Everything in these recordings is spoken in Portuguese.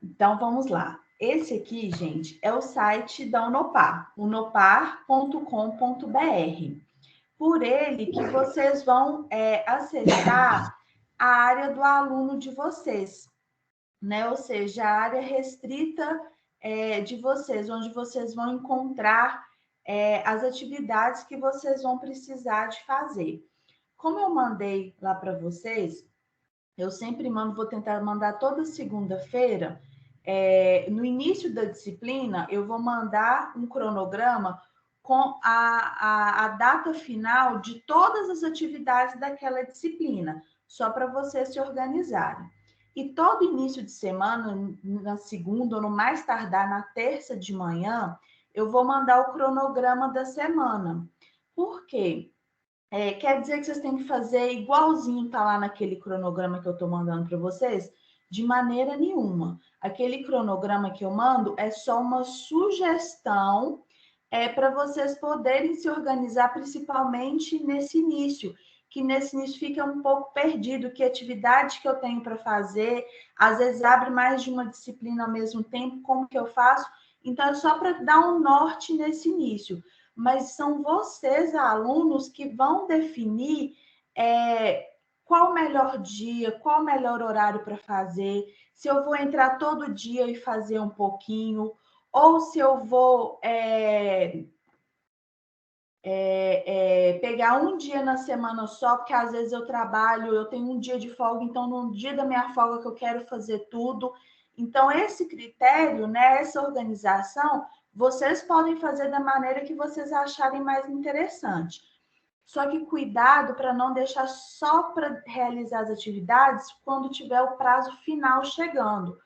Então, vamos lá. Esse aqui, gente, é o site da Unopar, unopar.com.br. Por ele que vocês vão acessar a área do aluno de vocês, né? Ou seja, a área restrita de vocês, onde vocês vão encontrar as atividades que vocês vão precisar de fazer. Como eu mandei lá para vocês, eu sempre mando, vou tentar mandar toda segunda-feira. No início da disciplina, eu vou mandar um cronograma com a data final de todas as atividades daquela disciplina, só para vocês se organizarem. E todo início de semana, na segunda ou no mais tardar na terça de manhã, eu vou mandar o cronograma da semana. Por quê? Quer dizer que vocês têm que fazer igualzinho tá lá naquele cronograma que eu estou mandando para vocês? De maneira nenhuma. Aquele cronograma que eu mando é só uma sugestão para vocês poderem se organizar, principalmente nesse início, que nesse início fica um pouco perdido, que atividade que eu tenho para fazer, às vezes abre mais de uma disciplina ao mesmo tempo, como que eu faço? Então, é só para dar um norte nesse início, mas são vocês, alunos, que vão definir qual o melhor dia, qual o melhor horário para fazer, se eu vou entrar todo dia e fazer um pouquinho, ou se eu vou pegar um dia na semana só, porque às vezes eu trabalho, eu tenho um dia de folga, então no dia da minha folga que eu quero fazer tudo. Então, esse critério, né, essa organização, vocês podem fazer da maneira que vocês acharem mais interessante. Só que cuidado para não deixar só para realizar as atividades quando tiver o prazo final chegando.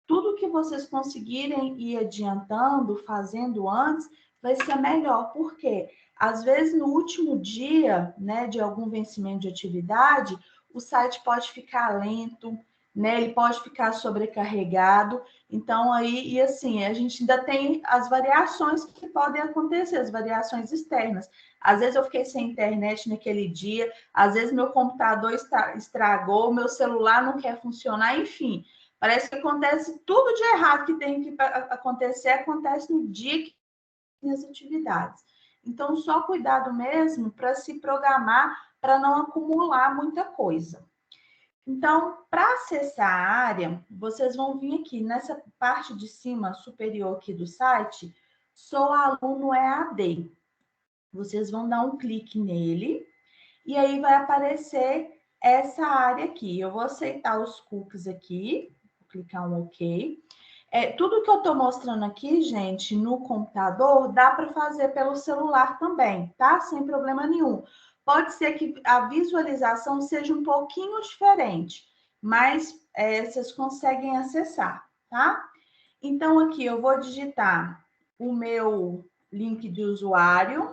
Tudo que vocês conseguirem ir adiantando, fazendo antes, vai ser melhor. Por quê? Às vezes, no último dia, né, de algum vencimento de atividade, o site pode ficar lento, né? Ele pode ficar sobrecarregado. Então, aí, e assim, a gente ainda tem as variações que podem acontecer, as variações externas. Às vezes eu fiquei sem internet naquele dia, às vezes meu computador estragou, meu celular não quer funcionar, enfim. Parece que acontece tudo de errado que tem que acontecer, acontece no dia que tem as atividades. Então, só cuidado mesmo para se programar, para não acumular muita coisa. Então, para acessar a área, vocês vão vir aqui nessa parte de cima superior aqui do site, Sou Aluno EAD. Vocês vão dar um clique nele e aí vai aparecer essa área aqui. Eu vou aceitar os cookies aqui, vou clicar um OK. Tudo que eu estou mostrando aqui, gente, no computador, dá para fazer pelo celular também, tá? Sem problema nenhum. Pode ser que a visualização seja um pouquinho diferente, mas vocês conseguem acessar, tá? Então, aqui eu vou digitar o meu link de usuário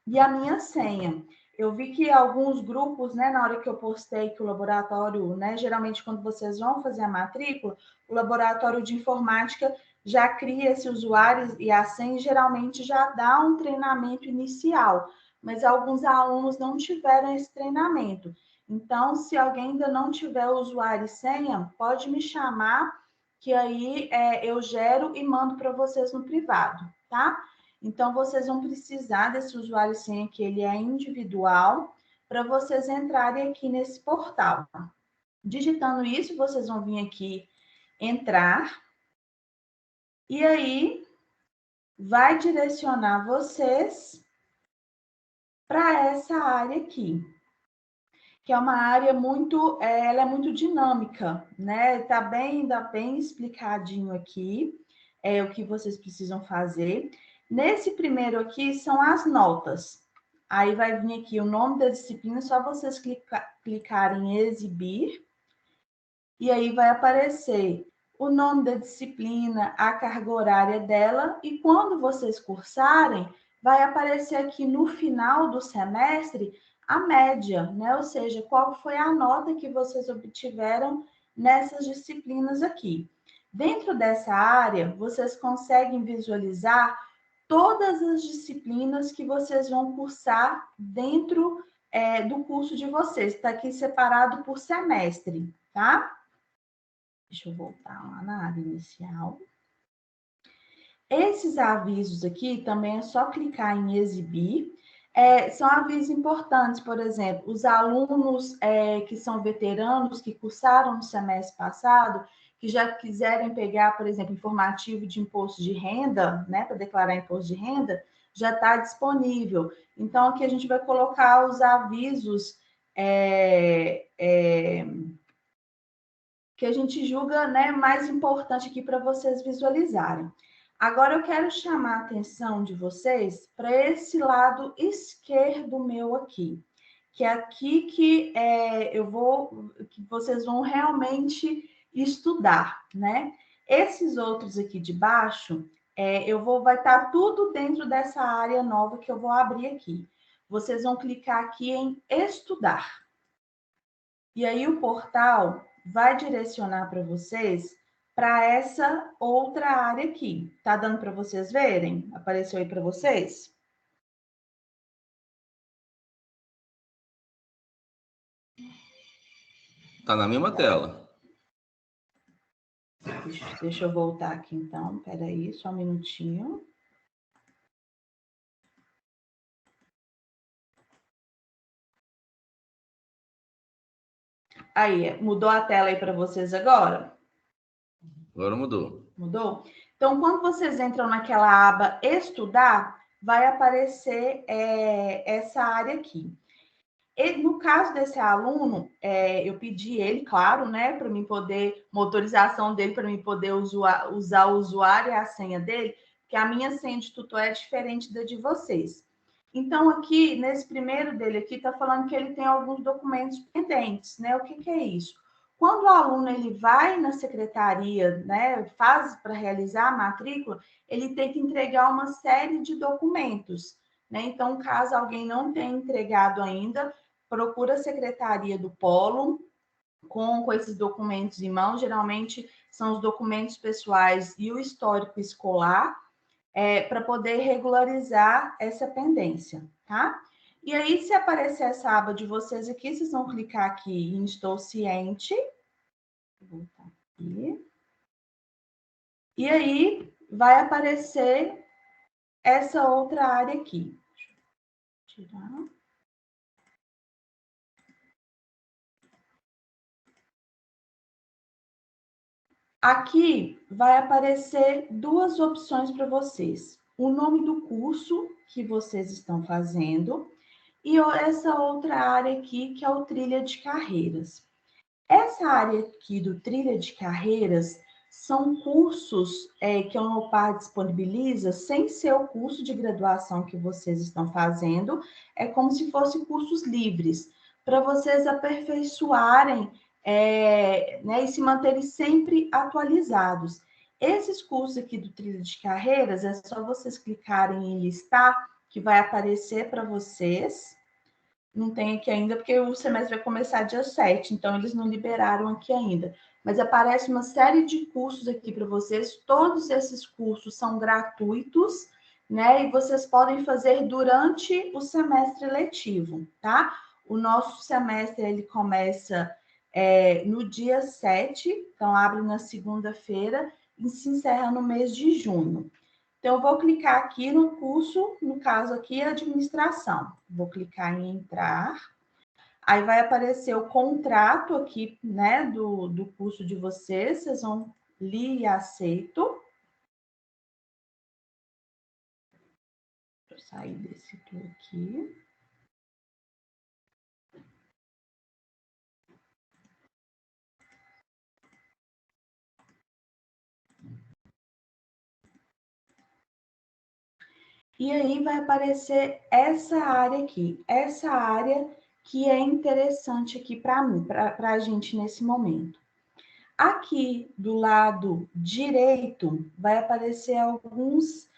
e a minha senha. Eu vi que alguns grupos, né, na hora que eu postei que o laboratório, né, geralmente quando vocês vão fazer a matrícula, o laboratório de informática já cria esse usuário e a senha e geralmente já dá um treinamento inicial, mas alguns alunos não tiveram esse treinamento. Então, se alguém ainda não tiver o usuário e senha, pode me chamar, que aí eu gero e mando para vocês no privado, tá? Então, vocês vão precisar desse usuário e senha, que ele é individual, para vocês entrarem aqui nesse portal. Digitando isso, vocês vão vir aqui, entrar, e aí vai direcionar vocês para essa área aqui, que é uma área muito, ela é muito dinâmica, né? Tá bem explicadinho aqui, o que vocês precisam fazer. Nesse primeiro aqui são as notas. Aí vai vir aqui o nome da disciplina, só vocês clicarem em exibir, e aí vai aparecer o nome da disciplina, a carga horária dela, e quando vocês cursarem, vai aparecer aqui no final do semestre a média, né? Ou seja, qual foi a nota que vocês obtiveram nessas disciplinas aqui. Dentro dessa área, vocês conseguem visualizar todas as disciplinas que vocês vão cursar dentro do curso de vocês. Está aqui separado por semestre, tá? Deixa eu voltar lá na área inicial. Esses avisos aqui também é só clicar em exibir. São avisos importantes, por exemplo, os alunos que são veteranos, que cursaram no semestre passado, que já quiserem pegar, por exemplo, informativo de imposto de renda, né, para declarar imposto de renda, já está disponível. Então, aqui a gente vai colocar os avisos que a gente julga, né, mais importante aqui para vocês visualizarem. Agora eu quero chamar a atenção de vocês para esse lado esquerdo meu aqui, que é aqui que que vocês vão realmente estudar, né? Esses outros aqui de baixo, vai estar tudo dentro dessa área nova que eu vou abrir aqui. Vocês vão clicar aqui em estudar. E aí o portal vai direcionar para vocês para essa outra área aqui. Tá dando para vocês verem? Apareceu aí para vocês? Tá na mesma tela. Deixa eu voltar aqui então. Espera aí, só um minutinho. Aí, mudou a tela aí para vocês agora? Agora mudou. Mudou? Então, quando vocês entram naquela aba estudar, vai aparecer essa área aqui. No caso desse aluno, eu pedi ele, claro, né, para mim poder, uma autorização dele para mim poder usar o usuário e a senha dele, que a minha senha de tutor é diferente da de vocês. Então, aqui, nesse primeiro dele aqui, está falando que ele tem alguns documentos pendentes, né? O que é isso? Quando o aluno ele vai na secretaria, né, faz para realizar a matrícula, ele tem que entregar uma série de documentos, né? Então, caso alguém não tenha entregado ainda, procura a secretaria do polo com esses documentos em mão. Geralmente são os documentos pessoais e o histórico escolar, para poder regularizar essa pendência, tá? E aí, se aparecer essa aba de vocês aqui, vocês vão clicar aqui em Estou Ciente. Vou voltar aqui. E aí, vai aparecer essa outra área aqui. Deixa eu tirar. Aqui vai aparecer duas opções para vocês. O nome do curso que vocês estão fazendo e essa outra área aqui, que é o Trilha de Carreiras. Essa área aqui do Trilha de Carreiras são cursos que a Unopar disponibiliza sem ser o curso de graduação que vocês estão fazendo, é como se fossem cursos livres, para vocês aperfeiçoarem né, e se manterem sempre atualizados. Esses cursos aqui do Trilha de Carreiras, é só vocês clicarem em listar, que vai aparecer para vocês. Não tem aqui ainda, porque o semestre vai começar dia 7, então eles não liberaram aqui ainda. Mas aparece uma série de cursos aqui para vocês. Todos esses cursos são gratuitos, né? E vocês podem fazer durante o semestre letivo, tá? O nosso semestre, ele começa no dia 7, então abre na segunda-feira e se encerra no mês de junho. Então, eu vou clicar aqui no curso, no caso aqui, administração. Vou clicar em entrar. Aí vai aparecer o contrato aqui, né, do curso de vocês. Vocês vão ler e aceito. Vou sair desse tour aqui. E aí vai aparecer essa área aqui, essa área que é interessante aqui para mim, para a gente nesse momento. Aqui do lado direito vai aparecer alguns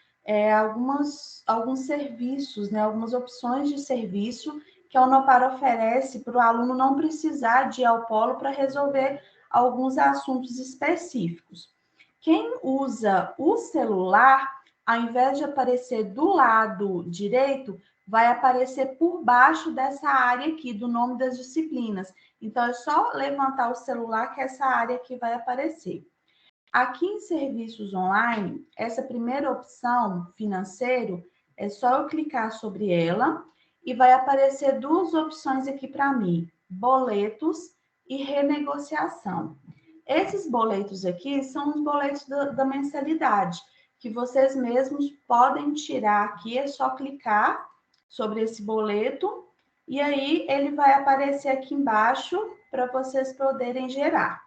serviços, né, algumas opções de serviço que a Unopar oferece para o aluno não precisar de ir ao polo para resolver alguns assuntos específicos. Quem usa o celular, ao invés de aparecer do lado direito, vai aparecer por baixo dessa área aqui, do nome das disciplinas. Então, é só levantar o celular que essa área aqui vai aparecer. Aqui em serviços online, essa primeira opção, financeiro, é só eu clicar sobre ela e vai aparecer duas opções aqui para mim, boletos e renegociação. Esses boletos aqui são os boletos da mensalidade, que vocês mesmos podem tirar aqui, é só clicar sobre esse boleto e aí ele vai aparecer aqui embaixo para vocês poderem gerar.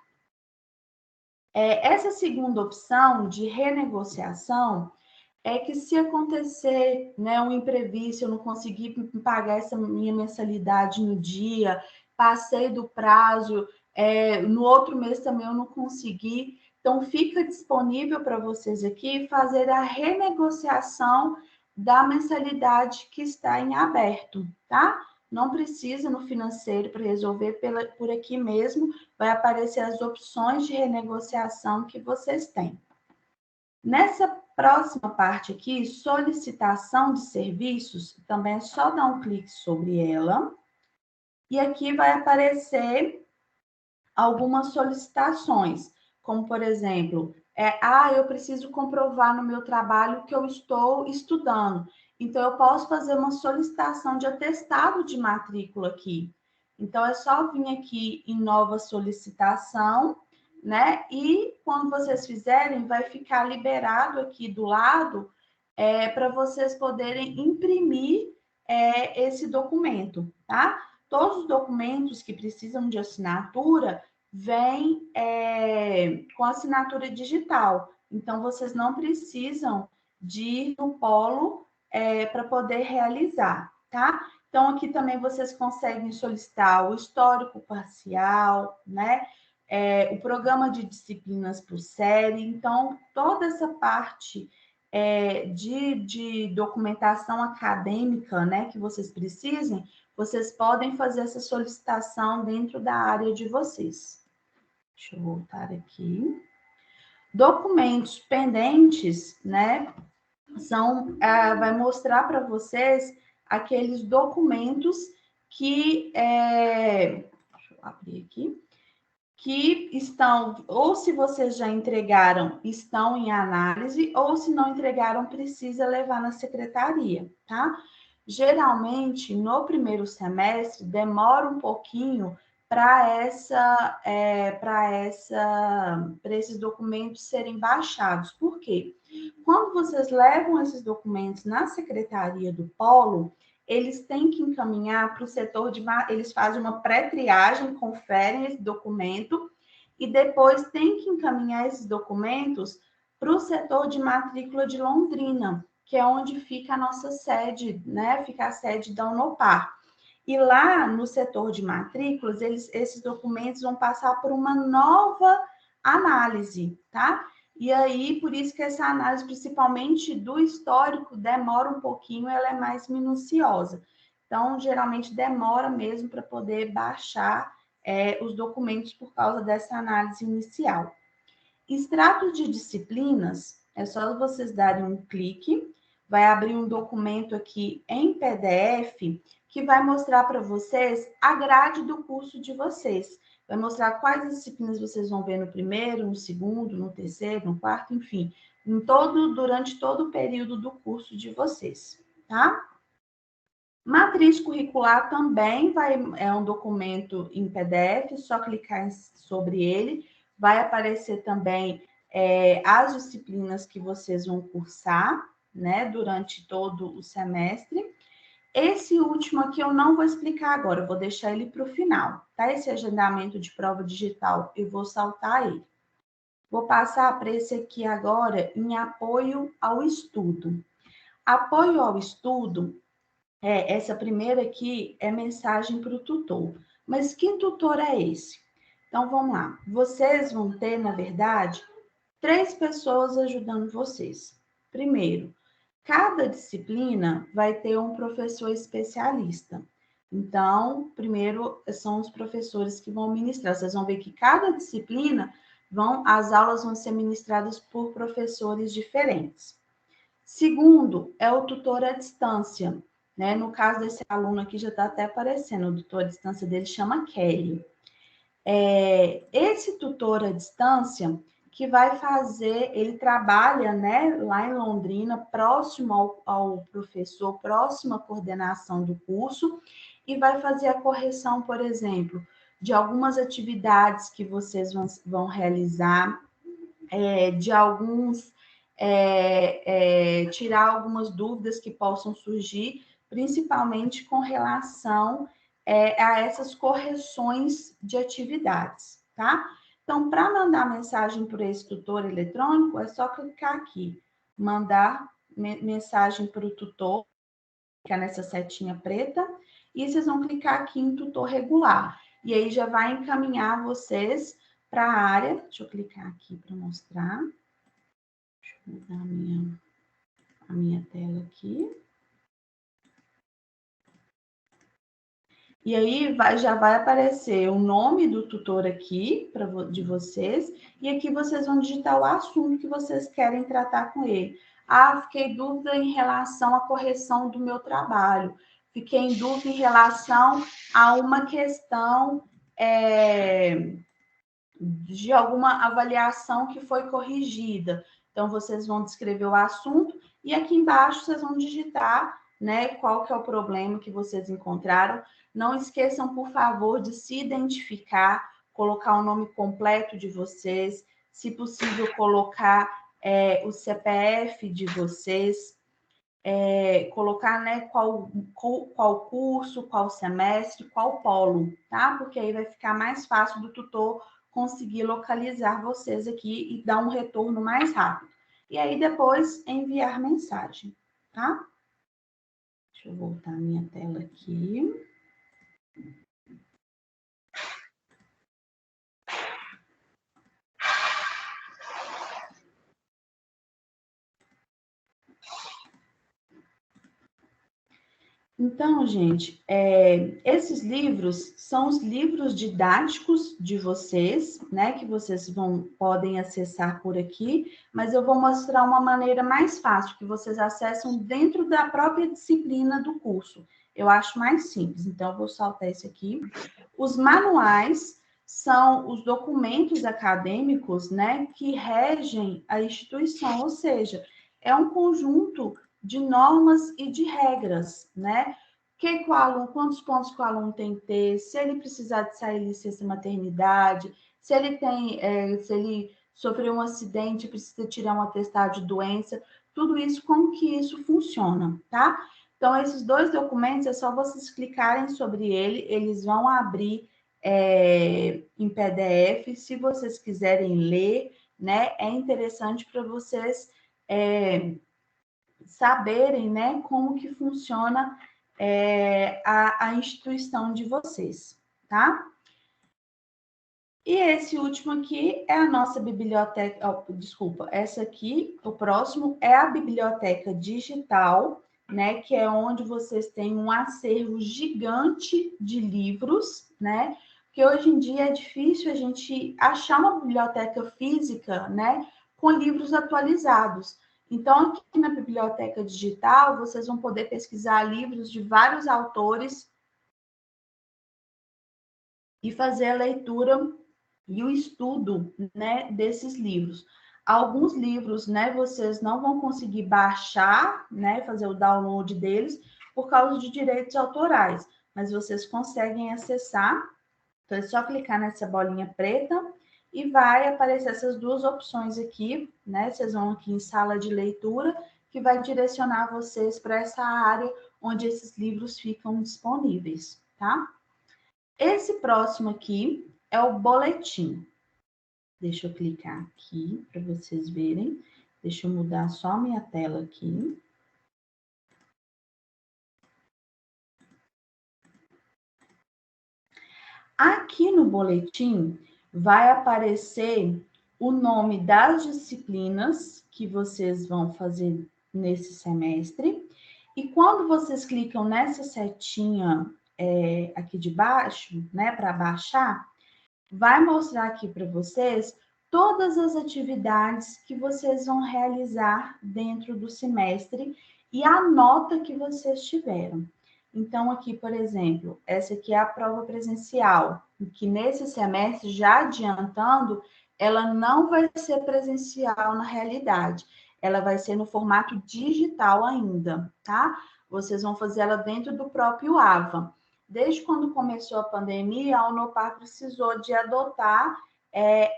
Essa segunda opção de renegociação é que se acontecer, né, um imprevisto, eu não conseguir pagar essa minha mensalidade no dia, passei do prazo, no outro mês também eu não consegui, então fica disponível para vocês aqui fazer a renegociação da mensalidade que está em aberto, tá? Não precisa no financeiro para resolver por aqui mesmo, vai aparecer as opções de renegociação que vocês têm. Nessa próxima parte aqui, solicitação de serviços, também é só dar um clique sobre ela. E aqui vai aparecer algumas solicitações, como por exemplo, eu preciso comprovar no meu trabalho que eu estou estudando. Então, eu posso fazer uma solicitação de atestado de matrícula aqui. Então, é só vir aqui em nova solicitação, né? E quando vocês fizerem, vai ficar liberado aqui do lado para vocês poderem imprimir esse documento, tá? Todos os documentos que precisam de assinatura vêm com assinatura digital. Então, vocês não precisam de ir no polo para poder realizar, tá? Então, aqui também vocês conseguem solicitar o histórico parcial, né? O programa de disciplinas por série. Então, toda essa parte de documentação acadêmica, né, que vocês precisem, vocês podem fazer essa solicitação dentro da área de vocês. Deixa eu voltar aqui. Documentos pendentes, né, vai mostrar para vocês aqueles documentos que, deixa eu abrir aqui, que estão, ou se vocês já entregaram, estão em análise, ou se não entregaram, precisa levar na secretaria, tá? Geralmente, no primeiro semestre, demora um pouquinho para esses documentos serem baixados. Por quê? Quando vocês levam esses documentos na secretaria do polo, eles têm que encaminhar para o setor eles fazem uma pré-triagem, conferem esse documento e depois têm que encaminhar esses documentos para o setor de matrícula de Londrina, que é onde fica a nossa sede, né? Fica a sede da Unopar. E lá no setor de matrículas, esses documentos vão passar por uma nova análise, tá? E aí, por isso que essa análise, principalmente do histórico, demora um pouquinho, ela é mais minuciosa. Então, geralmente demora mesmo para poder baixar os documentos por causa dessa análise inicial. Extrato de disciplinas, é só vocês darem um clique, vai abrir um documento aqui em PDF que vai mostrar para vocês a grade do curso de vocês. Vai mostrar quais disciplinas vocês vão ver no primeiro, no segundo, no terceiro, no quarto, enfim, durante todo o período do curso de vocês, tá? Matriz curricular também é um documento em PDF, só clicar sobre ele, vai aparecer também as disciplinas que vocês vão cursar, né, durante todo o semestre. Esse último aqui eu não vou explicar agora, eu vou deixar ele para o final, tá? Esse agendamento de prova digital, eu vou saltar ele. Vou passar para esse aqui agora em apoio ao estudo. Apoio ao estudo, essa primeira aqui é mensagem para o tutor. Mas que tutor é esse? Então, vamos lá. Vocês vão ter, na verdade, 3 pessoas ajudando vocês. Primeiro, cada disciplina vai ter um professor especialista. Então, primeiro são os professores que vão ministrar. Vocês vão ver que cada disciplina as aulas vão ser ministradas por professores diferentes. Segundo, é o tutor à distância. né? No caso desse aluno aqui, já está até aparecendo, o tutor à distância dele chama Kelly. Esse tutor à distância que vai fazer, ele trabalha, né, lá em Londrina, próximo ao professor, próximo à coordenação do curso, e vai fazer a correção, por exemplo, de algumas atividades que vocês vão realizar, de alguns, tirar algumas dúvidas que possam surgir, principalmente com relação a essas correções de atividades, tá? Então, para mandar mensagem para esse tutor eletrônico, é só clicar aqui, mandar mensagem para o tutor, clicar nessa setinha preta, e vocês vão clicar aqui em tutor regular. E aí já vai encaminhar vocês para a área. Deixa eu clicar aqui para mostrar. Deixa eu mudar a minha tela aqui. E aí já vai aparecer o nome do tutor aqui de vocês, e aqui vocês vão digitar o assunto que vocês querem tratar com ele. Ah, fiquei em dúvida em relação à correção do meu trabalho. Fiquei em dúvida em relação a uma questão de alguma avaliação que foi corrigida. Então, vocês vão descrever o assunto e aqui embaixo vocês vão digitar, né, qual que é o problema que vocês encontraram. Não esqueçam, por favor, de se identificar, colocar o nome completo de vocês, se possível, colocar o CPF de vocês, colocar, né, qual curso, qual semestre, qual polo, tá? Porque aí vai ficar mais fácil do tutor conseguir localizar vocês aqui e dar um retorno mais rápido. E aí depois enviar mensagem, tá? Deixa eu voltar a minha tela aqui. Então, gente, esses livros são os livros didáticos de vocês, né? Que vocês podem acessar por aqui, mas eu vou mostrar uma maneira mais fácil, que vocês acessam dentro da própria disciplina do curso. Eu acho mais simples, então eu vou saltar esse aqui. Os manuais são os documentos acadêmicos, né? Que regem a instituição, ou seja, é um conjunto de normas e de regras, né? Quantos pontos que o aluno tem que ter, se ele precisar de sair licença maternidade, se ele sofreu um acidente, precisa tirar um atestado de doença, tudo isso, como que isso funciona, tá? Então, esses dois documentos, é só vocês clicarem sobre eles vão abrir em PDF, se vocês quiserem ler, né? É interessante para vocês saberem, né, como que funciona a instituição de vocês, tá? E esse último aqui é a nossa biblioteca, desculpa, essa aqui, o próximo é a biblioteca digital, né, que é onde vocês têm um acervo gigante de livros, né, porque hoje em dia é difícil a gente achar uma biblioteca física, né, com livros atualizados. Então, aqui na biblioteca digital, vocês vão poder pesquisar livros de vários autores e fazer a leitura e o estudo, né, desses livros. Alguns livros, né, vocês não vão conseguir baixar, né, fazer o download deles por causa de direitos autorais, mas vocês conseguem acessar. Então, é só clicar nessa bolinha preta e vai aparecer essas duas opções aqui, né? Vocês vão aqui em sala de leitura, que vai direcionar vocês para essa área onde esses livros ficam disponíveis, tá? Esse próximo aqui é o boletim. Deixa eu clicar aqui para vocês verem. Deixa eu mudar só a minha tela aqui. Aqui no boletim vai aparecer o nome das disciplinas que vocês vão fazer nesse semestre. E quando vocês clicam nessa setinha aqui de baixo, né, para baixar, vai mostrar aqui para vocês todas as atividades que vocês vão realizar dentro do semestre e a nota que vocês tiveram. Então, aqui, por exemplo, essa aqui é a prova presencial, que nesse semestre, já adiantando, ela não vai ser presencial na realidade, ela vai ser no formato digital ainda, tá? Vocês vão fazer ela dentro do próprio AVA. Desde quando começou a pandemia, a Unopar precisou de adotar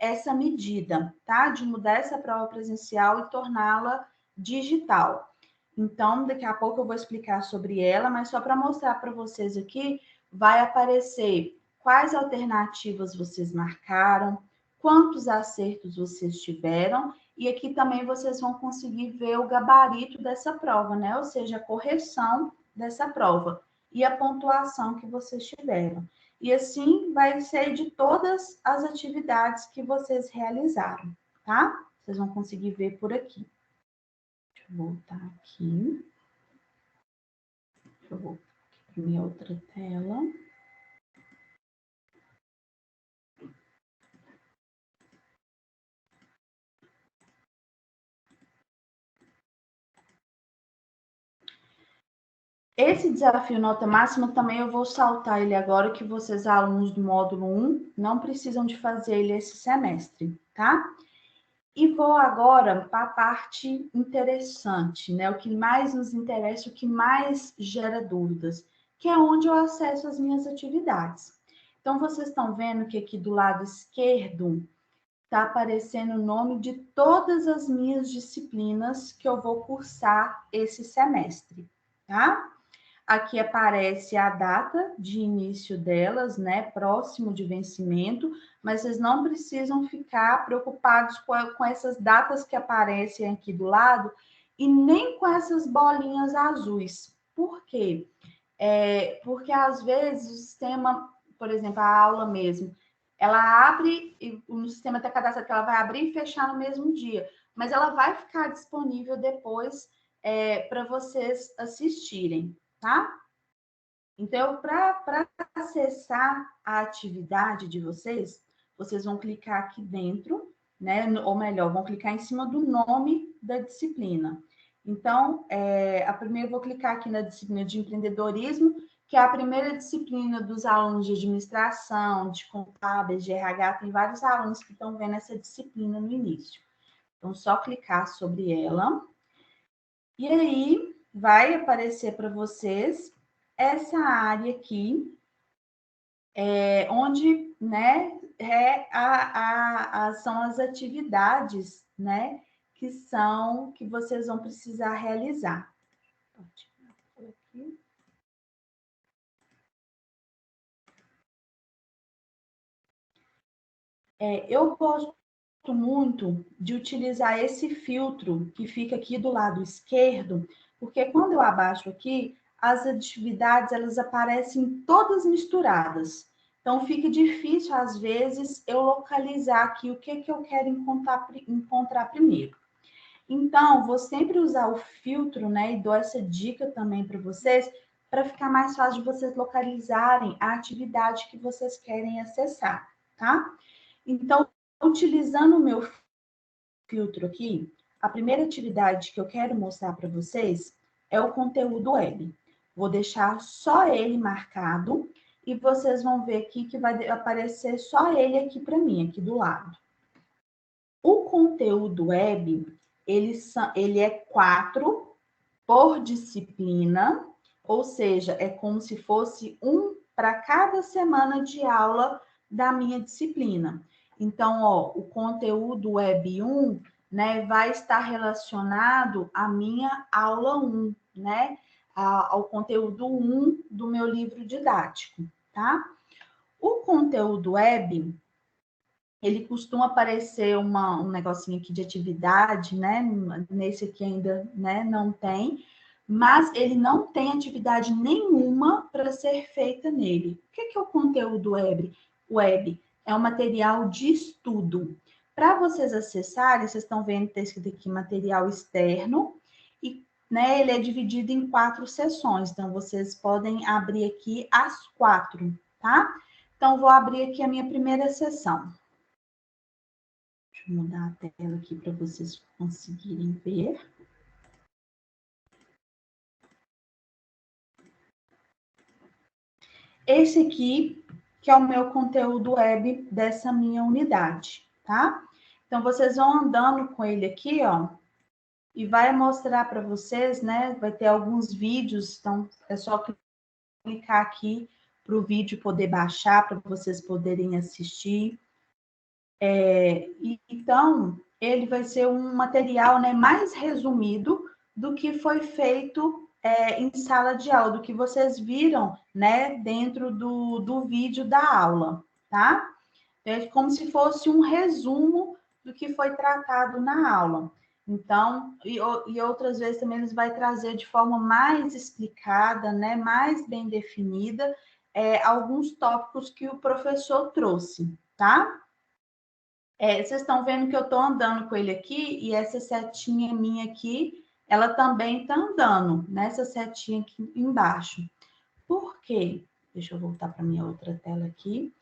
essa medida, tá? De mudar essa prova presencial e torná-la digital. Então, daqui a pouco eu vou explicar sobre ela, mas só para mostrar para vocês aqui, vai aparecer quais alternativas vocês marcaram, quantos acertos vocês tiveram, e aqui também vocês vão conseguir ver o gabarito dessa prova, né? Ou seja, a correção dessa prova e a pontuação que vocês tiveram. E assim vai ser de todas as atividades que vocês realizaram, tá? Vocês vão conseguir ver por aqui. Deixa eu voltar aqui. Deixa eu voltar aqui para minha outra tela. Esse desafio nota máxima também eu vou saltar ele agora, que vocês, alunos do módulo 1, não precisam de fazer ele esse semestre, tá? E vou agora para a parte interessante, né? O que mais nos interessa, o que mais gera dúvidas, que é onde eu acesso as minhas atividades. Então, vocês estão vendo que aqui do lado esquerdo está aparecendo o nome de todas as minhas disciplinas que eu vou cursar esse semestre, tá? Aqui aparece a data de início delas, né? Próximo de vencimento, mas vocês não precisam ficar preocupados com essas datas que aparecem aqui do lado e nem com essas bolinhas azuis. Por quê? Porque às vezes o sistema, por exemplo, a aula mesmo, ela abre, no sistema está cadastrado que ela vai abrir e fechar no mesmo dia, mas ela vai ficar disponível depois para vocês assistirem, tá? Então, para acessar a atividade de vocês, vocês vão clicar aqui dentro, né? Ou melhor, vão clicar em cima do nome da disciplina. Então, a primeira eu vou clicar aqui na disciplina de empreendedorismo, que é a primeira disciplina dos alunos de administração, de contábeis, de RH, tem vários alunos que estão vendo essa disciplina no início. Então, só clicar sobre ela. E aí, vai aparecer para vocês essa área aqui, onde, né, são as atividades, né, que vocês vão precisar realizar. Eu gosto muito de utilizar esse filtro que fica aqui do lado esquerdo, porque quando eu abaixo aqui, as atividades elas aparecem todas misturadas. Então fica difícil às vezes eu localizar aqui o que eu quero encontrar primeiro. Então, vou sempre usar o filtro, né? E dou essa dica também para vocês, para ficar mais fácil de vocês localizarem a atividade que vocês querem acessar, tá? Então, utilizando o meu filtro aqui, a primeira atividade que eu quero mostrar para vocês é o conteúdo web. Vou deixar só ele marcado e vocês vão ver aqui que vai aparecer só ele aqui para mim, aqui do lado. O conteúdo web, ele é 4 por disciplina, ou seja, é como se fosse um para cada semana de aula da minha disciplina. Então, ó, o conteúdo web 1, né, vai estar relacionado à minha aula 1, né, ao conteúdo 1 do meu livro didático, tá? O conteúdo web, ele costuma aparecer um negocinho aqui de atividade, né? Nesse aqui ainda, né, não tem, mas ele não tem atividade nenhuma para ser feita nele. O que é o conteúdo web? Web é um material de estudo. Para vocês acessarem, vocês estão vendo que está escrito aqui material externo, e, né, ele é dividido em 4 seções, então vocês podem abrir aqui as 4, tá? Então, vou abrir aqui a minha primeira seção. Deixa eu mudar a tela aqui para vocês conseguirem ver. esse aqui, que é o meu conteúdo web dessa minha unidade, tá? Então, vocês vão andando com ele aqui, ó, e vai mostrar para vocês, né? Vai ter alguns vídeos, então é só clicar aqui para o vídeo poder baixar, para vocês poderem assistir. Então, ele vai ser um material, né, mais resumido do que foi feito em sala de aula, do que vocês viram, né, dentro do vídeo da aula, tá? É como se fosse um resumo do que foi tratado na aula. Então, e outras vezes também eles vai trazer de forma mais explicada, né, mais bem definida, alguns tópicos que o professor trouxe, tá? Vocês estão vendo que eu estou andando com ele aqui e essa setinha minha aqui, ela também está andando nessa setinha aqui embaixo. Por quê? Deixa eu voltar para minha outra tela aqui.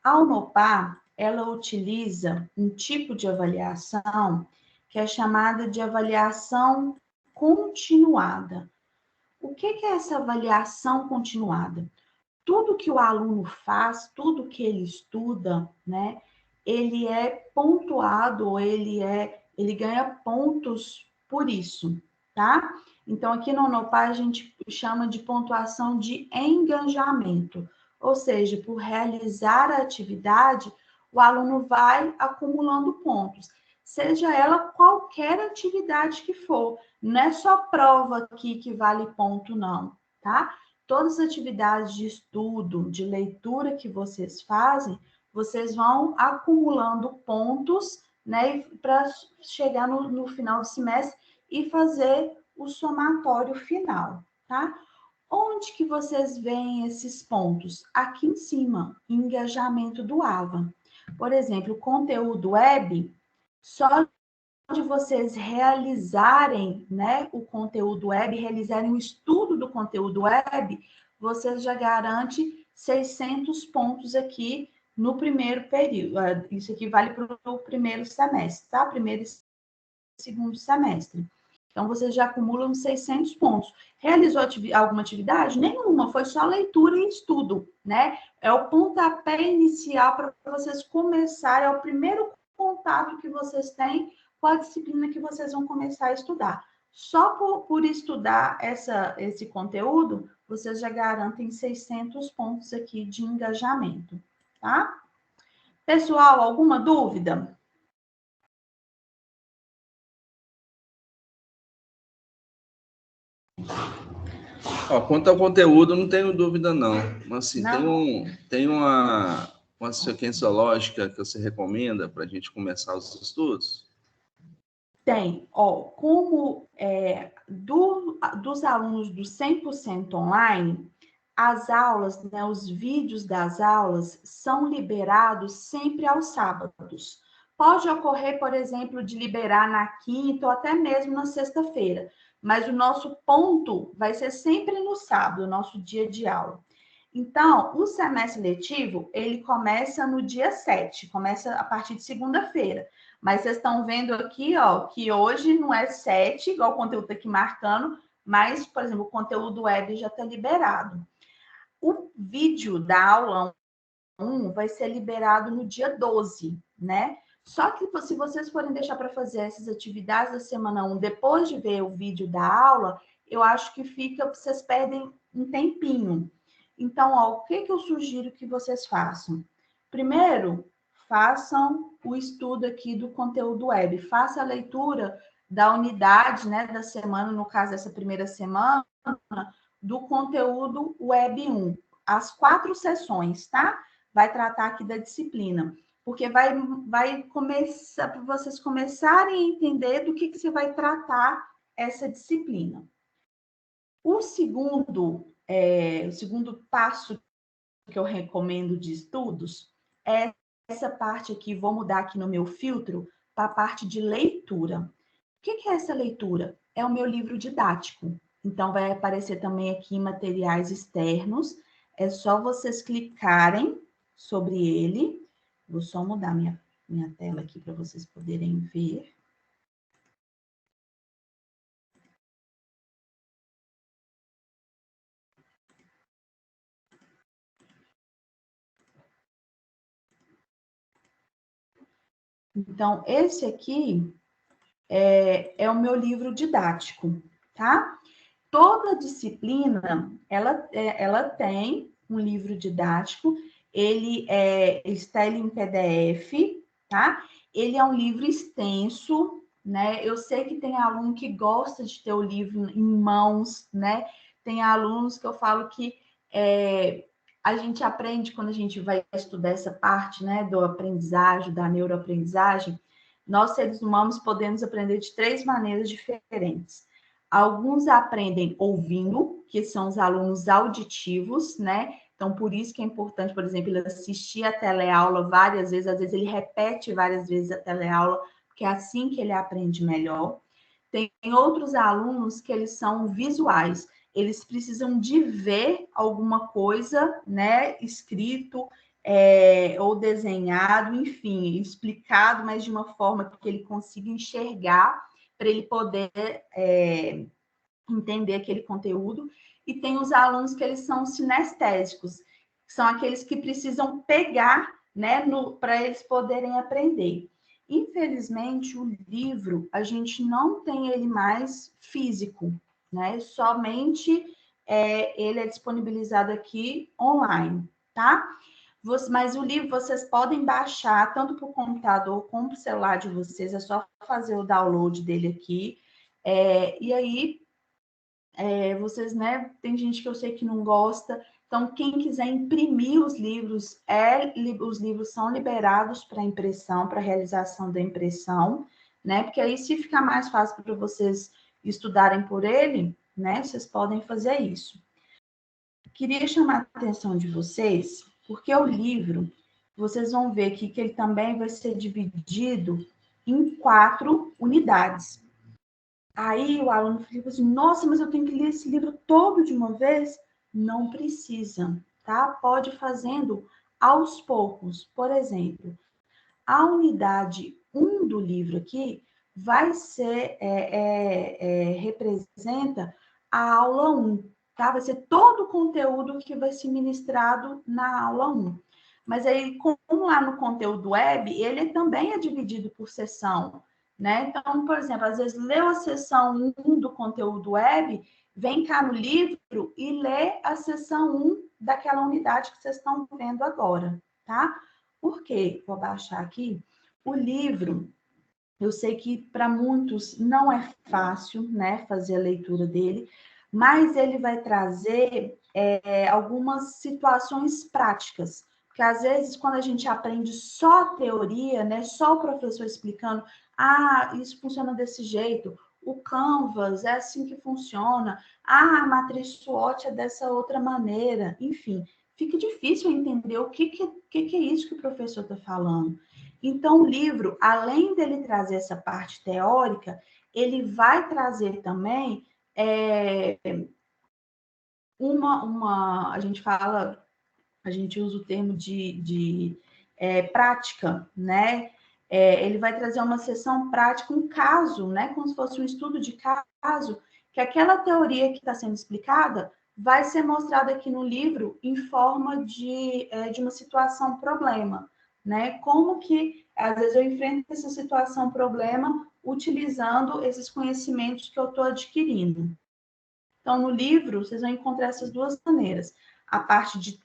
A Unopar, ela utiliza um tipo de avaliação que é chamada de avaliação continuada. O que é essa avaliação continuada? Tudo que o aluno faz, tudo que ele estuda, né, ele é pontuado, ele ganha pontos por isso, tá? Então, aqui no Unopar, a gente chama de pontuação de engajamento, ou seja, por realizar a atividade, o aluno vai acumulando pontos, seja ela qualquer atividade que for, não é só prova aqui que vale ponto, não, tá? Todas as atividades de estudo, de leitura que vocês fazem, vocês vão acumulando pontos, né, para chegar no final do semestre e fazer o somatório final, tá? Onde que vocês veem esses pontos? Aqui em cima, engajamento do AVA. Por exemplo, conteúdo web, só de vocês realizarem, né, o conteúdo web, realizarem o estudo do conteúdo web, vocês já garante 600 pontos aqui no primeiro período. Isso aqui vale para o primeiro semestre, tá? Primeiro e segundo semestre. Então, vocês já acumulam 600 pontos. Realizou alguma atividade? Nenhuma, foi só leitura e estudo, né? É o pontapé inicial para vocês começarem, é o primeiro contato que vocês têm com a disciplina que vocês vão começar a estudar. Só por estudar esse conteúdo, vocês já garantem 600 pontos aqui de engajamento, tá? Pessoal, alguma dúvida? Quanto ao conteúdo, não tenho dúvida, não. Mas, assim, Não. tem uma sequência lógica que você recomenda para a gente começar os estudos? Tem, como dos alunos do 100% online, as aulas, né, os vídeos das aulas são liberados sempre aos sábados. Pode ocorrer, por exemplo, de liberar na quinta ou até mesmo na sexta-feira, mas o nosso ponto vai ser sempre no sábado, o nosso dia de aula. Então, o semestre letivo, ele começa no dia 7, começa a partir de segunda-feira. Mas vocês estão vendo aqui, ó, que hoje não é 7, igual o conteúdo está aqui marcando, mas, por exemplo, o conteúdo web já está liberado. O vídeo da aula 1 vai ser liberado no dia 12, né? Só que se vocês forem deixar para fazer essas atividades da semana 1 depois de ver o vídeo da aula, eu acho que vocês perdem um tempinho. Então, ó, o que eu sugiro que vocês façam? Primeiro, façam o estudo aqui do conteúdo web, faça a leitura da unidade, né, da semana, no caso, essa primeira semana, do conteúdo web 1, as 4 sessões, tá? Vai tratar aqui da disciplina, porque vai começar para vocês começarem a entender do que você vai tratar essa disciplina. O segundo passo que eu recomendo de estudos é essa parte aqui, vou mudar aqui no meu filtro para a parte de leitura. O que é essa leitura? É o meu livro didático. Então, vai aparecer também aqui materiais externos. É só vocês clicarem sobre ele. Vou só mudar minha tela aqui para vocês poderem ver. Então, esse aqui é o meu livro didático, tá? Toda disciplina, ela tem um livro didático, ele está em PDF, tá? Ele é um livro extenso, né? Eu sei que tem aluno que gosta de ter o livro em mãos, né? Tem alunos que eu falo que a gente aprende quando a gente vai estudar essa parte, né, do aprendizagem, da neuroaprendizagem, nós, seres humanos, podemos aprender de 3 maneiras diferentes. Alguns aprendem ouvindo, que são os alunos auditivos, né? Então, por isso que é importante, por exemplo, ele assistir a teleaula várias vezes, às vezes ele repete várias vezes a teleaula, porque é assim que ele aprende melhor. Tem outros alunos que eles são visuais, eles precisam de ver alguma coisa, né, escrito, ou desenhado, enfim, explicado, mas de uma forma que ele consiga enxergar, para ele poder entender aquele conteúdo. E tem os alunos que eles são sinestésicos, que são aqueles que precisam pegar, né, para eles poderem aprender. Infelizmente, o livro, a gente não tem ele mais físico, né? Somente ele é disponibilizado aqui online, tá? Mas o livro vocês podem baixar tanto para o computador como para o celular de vocês, é só fazer o download dele aqui. E aí, vocês, né? Tem gente que eu sei que não gosta. Então, quem quiser imprimir os livros, os livros são liberados para impressão, para realização da impressão, né? Porque aí, se ficar mais fácil para vocês estudarem por ele, né? Vocês podem fazer isso. Queria chamar a atenção de vocês, porque o livro, vocês vão ver aqui que ele também vai ser dividido em 4 unidades. Aí o aluno fica assim, nossa, mas eu tenho que ler esse livro todo de uma vez? Não precisa, tá? Pode ir fazendo aos poucos. Por exemplo, a unidade 1 do livro aqui vai ser, representa a aula 1, tá? Vai ser todo o conteúdo que vai ser ministrado na aula 1. Mas aí, como lá no conteúdo web, ele também é dividido por sessão, né? Então, por exemplo, às vezes leu a sessão 1 do conteúdo web, vem cá no livro e lê a sessão 1 daquela unidade que vocês estão vendo agora, tá? Por quê? Vou baixar aqui. O livro, eu sei que para muitos não é fácil, né, fazer a leitura dele, mas ele vai trazer algumas situações práticas. Porque às vezes, quando a gente aprende só teoria, né, só o professor explicando, isso funciona desse jeito, o Canvas é assim que funciona, a matriz SWOT é dessa outra maneira, enfim, fica difícil entender o que é isso que o professor está falando. Então, o livro, além dele trazer essa parte teórica, ele vai trazer também a gente fala, a gente usa o termo de prática, né? Ele vai trazer uma sessão prática, um caso, né? Como se fosse um estudo de caso, que aquela teoria que está sendo explicada vai ser mostrada aqui no livro em forma de uma situação problema, né? Como que, às vezes, eu enfrento essa situação problema utilizando esses conhecimentos que eu estou adquirindo. Então, no livro, vocês vão encontrar essas 2 maneiras. A parte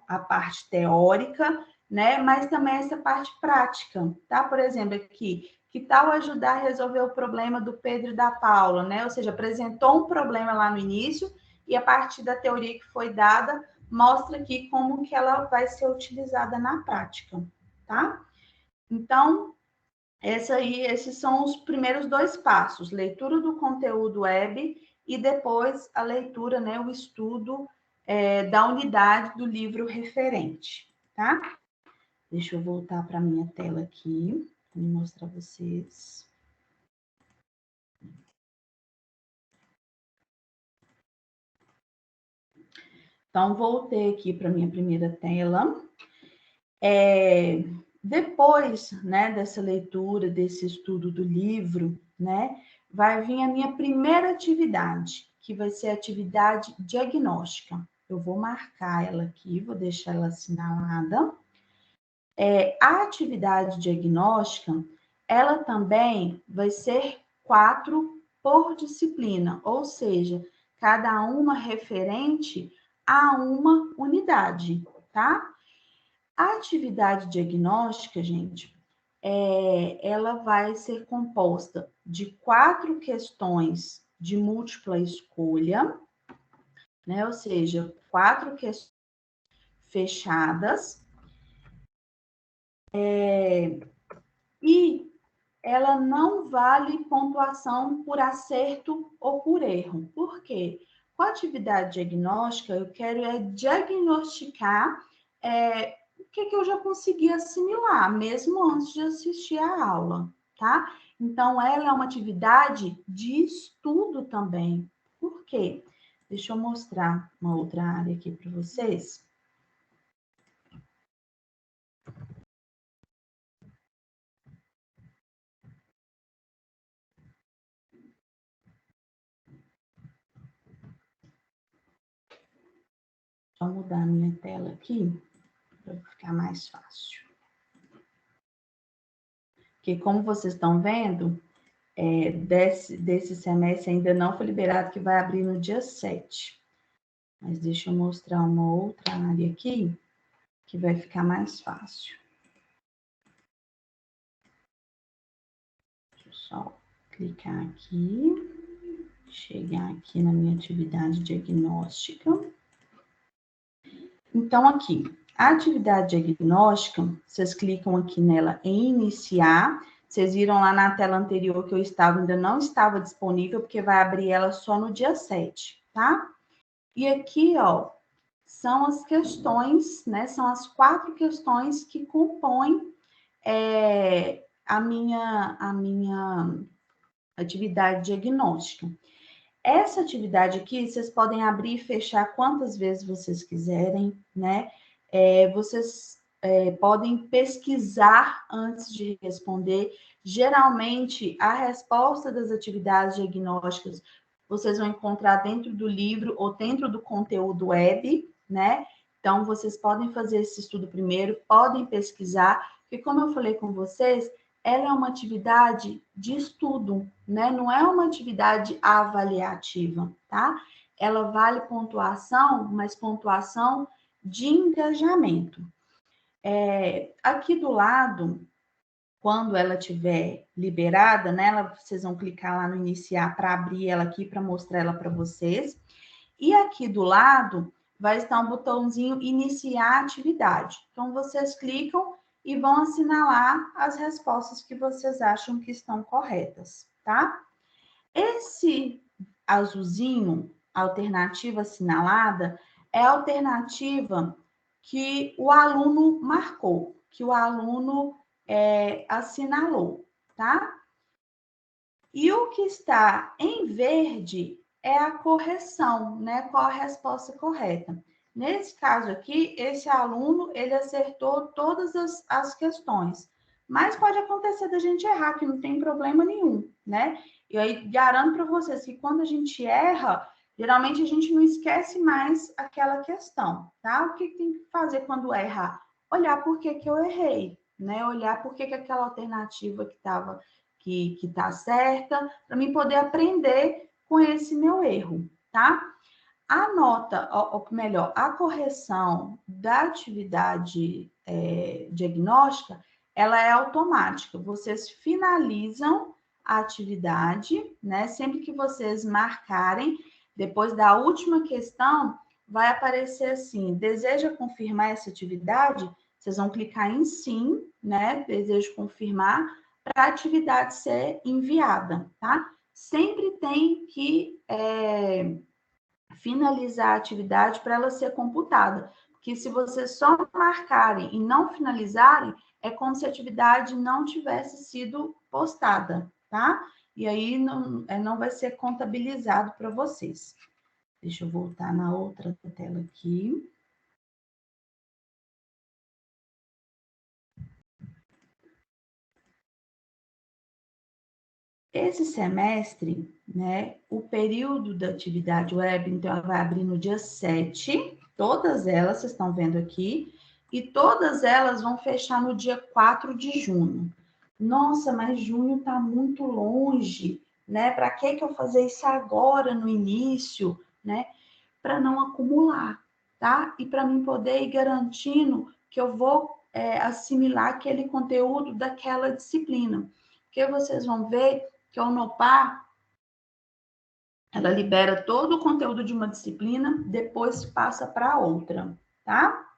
a parte teórica, né? Mas também essa parte prática, tá? Por exemplo, aqui, que tal ajudar a resolver o problema do Pedro e da Paula, né? Ou seja, apresentou um problema lá no início e a partir da teoria que foi dada, mostra aqui como que ela vai ser utilizada na prática, tá? Então, esses são os primeiros 2 passos, leitura do conteúdo web e depois a leitura, né, o estudo da unidade do livro referente, tá? Deixa eu voltar para a minha tela aqui, para mostrar a vocês. Então, voltei aqui para a minha primeira tela. Depois, né, dessa leitura, desse estudo do livro, né, vai vir a minha primeira atividade, que vai ser a atividade diagnóstica. Eu vou marcar ela aqui, vou deixar ela assinalada. A atividade diagnóstica, ela também vai ser 4 por disciplina, ou seja, cada uma referente a uma unidade, tá? A atividade diagnóstica, gente, ela vai ser composta de 4 questões de múltipla escolha, né? Ou seja, 4 questões fechadas, e ela não vale pontuação por acerto ou por erro. Por quê? Com a atividade diagnóstica, eu quero diagnosticar o que eu já consegui assimilar, mesmo antes de assistir a aula, tá? Então, ela é uma atividade de estudo também. Por quê? Deixa eu mostrar uma outra área aqui para vocês. Vou mudar a minha tela aqui para ficar mais fácil. Porque, como vocês estão vendo, desse semestre ainda não foi liberado, que vai abrir no dia 7. Mas deixa eu mostrar uma outra área aqui, que vai ficar mais fácil. Deixa eu só clicar aqui, chegar aqui na minha atividade diagnóstica. Então, aqui, a atividade diagnóstica, vocês clicam aqui nela em iniciar. Vocês viram lá na tela anterior que eu ainda não estava disponível, porque vai abrir ela só no dia 7, tá? E aqui, ó, são as questões, né? São as 4 questões que compõem a minha atividade diagnóstica. Essa atividade aqui, vocês podem abrir e fechar quantas vezes vocês quiserem, né? Vocês podem pesquisar antes de responder. Geralmente, a resposta das atividades diagnósticas vocês vão encontrar dentro do livro ou dentro do conteúdo web, né? Então, vocês podem fazer esse estudo primeiro, podem pesquisar, porque como eu falei com vocês, ela é uma atividade de estudo, né? Não é uma atividade avaliativa, tá? Ela vale pontuação, mas pontuação de engajamento. Aqui do lado, quando ela estiver liberada, né? Vocês vão clicar lá no iniciar para abrir ela aqui, para mostrar ela para vocês. E aqui do lado vai estar um botãozinho iniciar atividade. Então, vocês clicam e vão assinalar as respostas que vocês acham que estão corretas, tá? Esse azulzinho, alternativa assinalada, é a alternativa que o aluno marcou, que o aluno assinalou, tá? E o que está em verde é a correção, né? Qual a resposta correta. Nesse caso aqui, esse aluno, ele acertou todas as questões. Mas pode acontecer da gente errar, que não tem problema nenhum, né? E aí, garanto para vocês que quando a gente erra, geralmente a gente não esquece mais aquela questão, tá? O que tem que fazer quando errar? Olhar por que eu errei, né? Olhar por que aquela alternativa que está certa, para mim poder aprender com esse meu erro, tá? A nota, ou melhor, a correção da atividade diagnóstica, ela é automática. Vocês finalizam a atividade, né? Sempre que vocês marcarem, depois da última questão, vai aparecer assim, deseja confirmar essa atividade? Vocês vão clicar em sim, né? Desejo confirmar, para a atividade ser enviada, tá? Sempre tem que finalizar a atividade para ela ser computada, porque se vocês só marcarem e não finalizarem, é como se a atividade não tivesse sido postada, tá? E aí não vai ser contabilizado para vocês. Deixa eu voltar na outra tela aqui. Esse semestre, né, o período da atividade web, então, ela vai abrir no dia 7, todas elas, vocês estão vendo aqui, e todas elas vão fechar no dia 4 de junho. Nossa, mas junho está muito longe, né? Para que eu fazer isso agora no início, né? Para não acumular, tá? E para mim poder ir garantindo que eu vou assimilar aquele conteúdo daquela disciplina. Porque vocês vão ver que a Unopar, ela libera todo o conteúdo de uma disciplina, depois passa para outra, tá?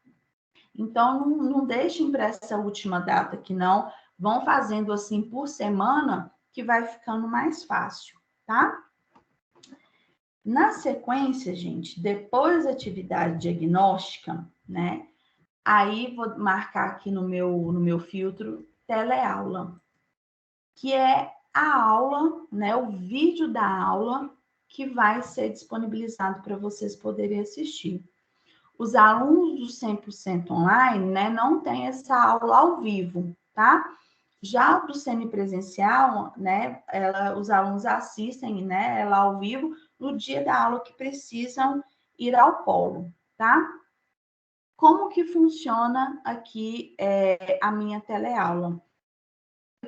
Então, não deixem para essa última data que não. Vão fazendo assim por semana, que vai ficando mais fácil, tá? Na sequência, gente, depois da atividade diagnóstica, né? Aí vou marcar aqui no meu filtro teleaula, que é a aula, né? O vídeo da aula que vai ser disponibilizado para vocês poderem assistir. Os alunos do 100% online, né, não tem essa aula ao vivo, tá? Já do semipresencial, né, os alunos assistem, né, ela ao vivo no dia da aula que precisam ir ao polo, tá? Como que funciona aqui a minha teleaula?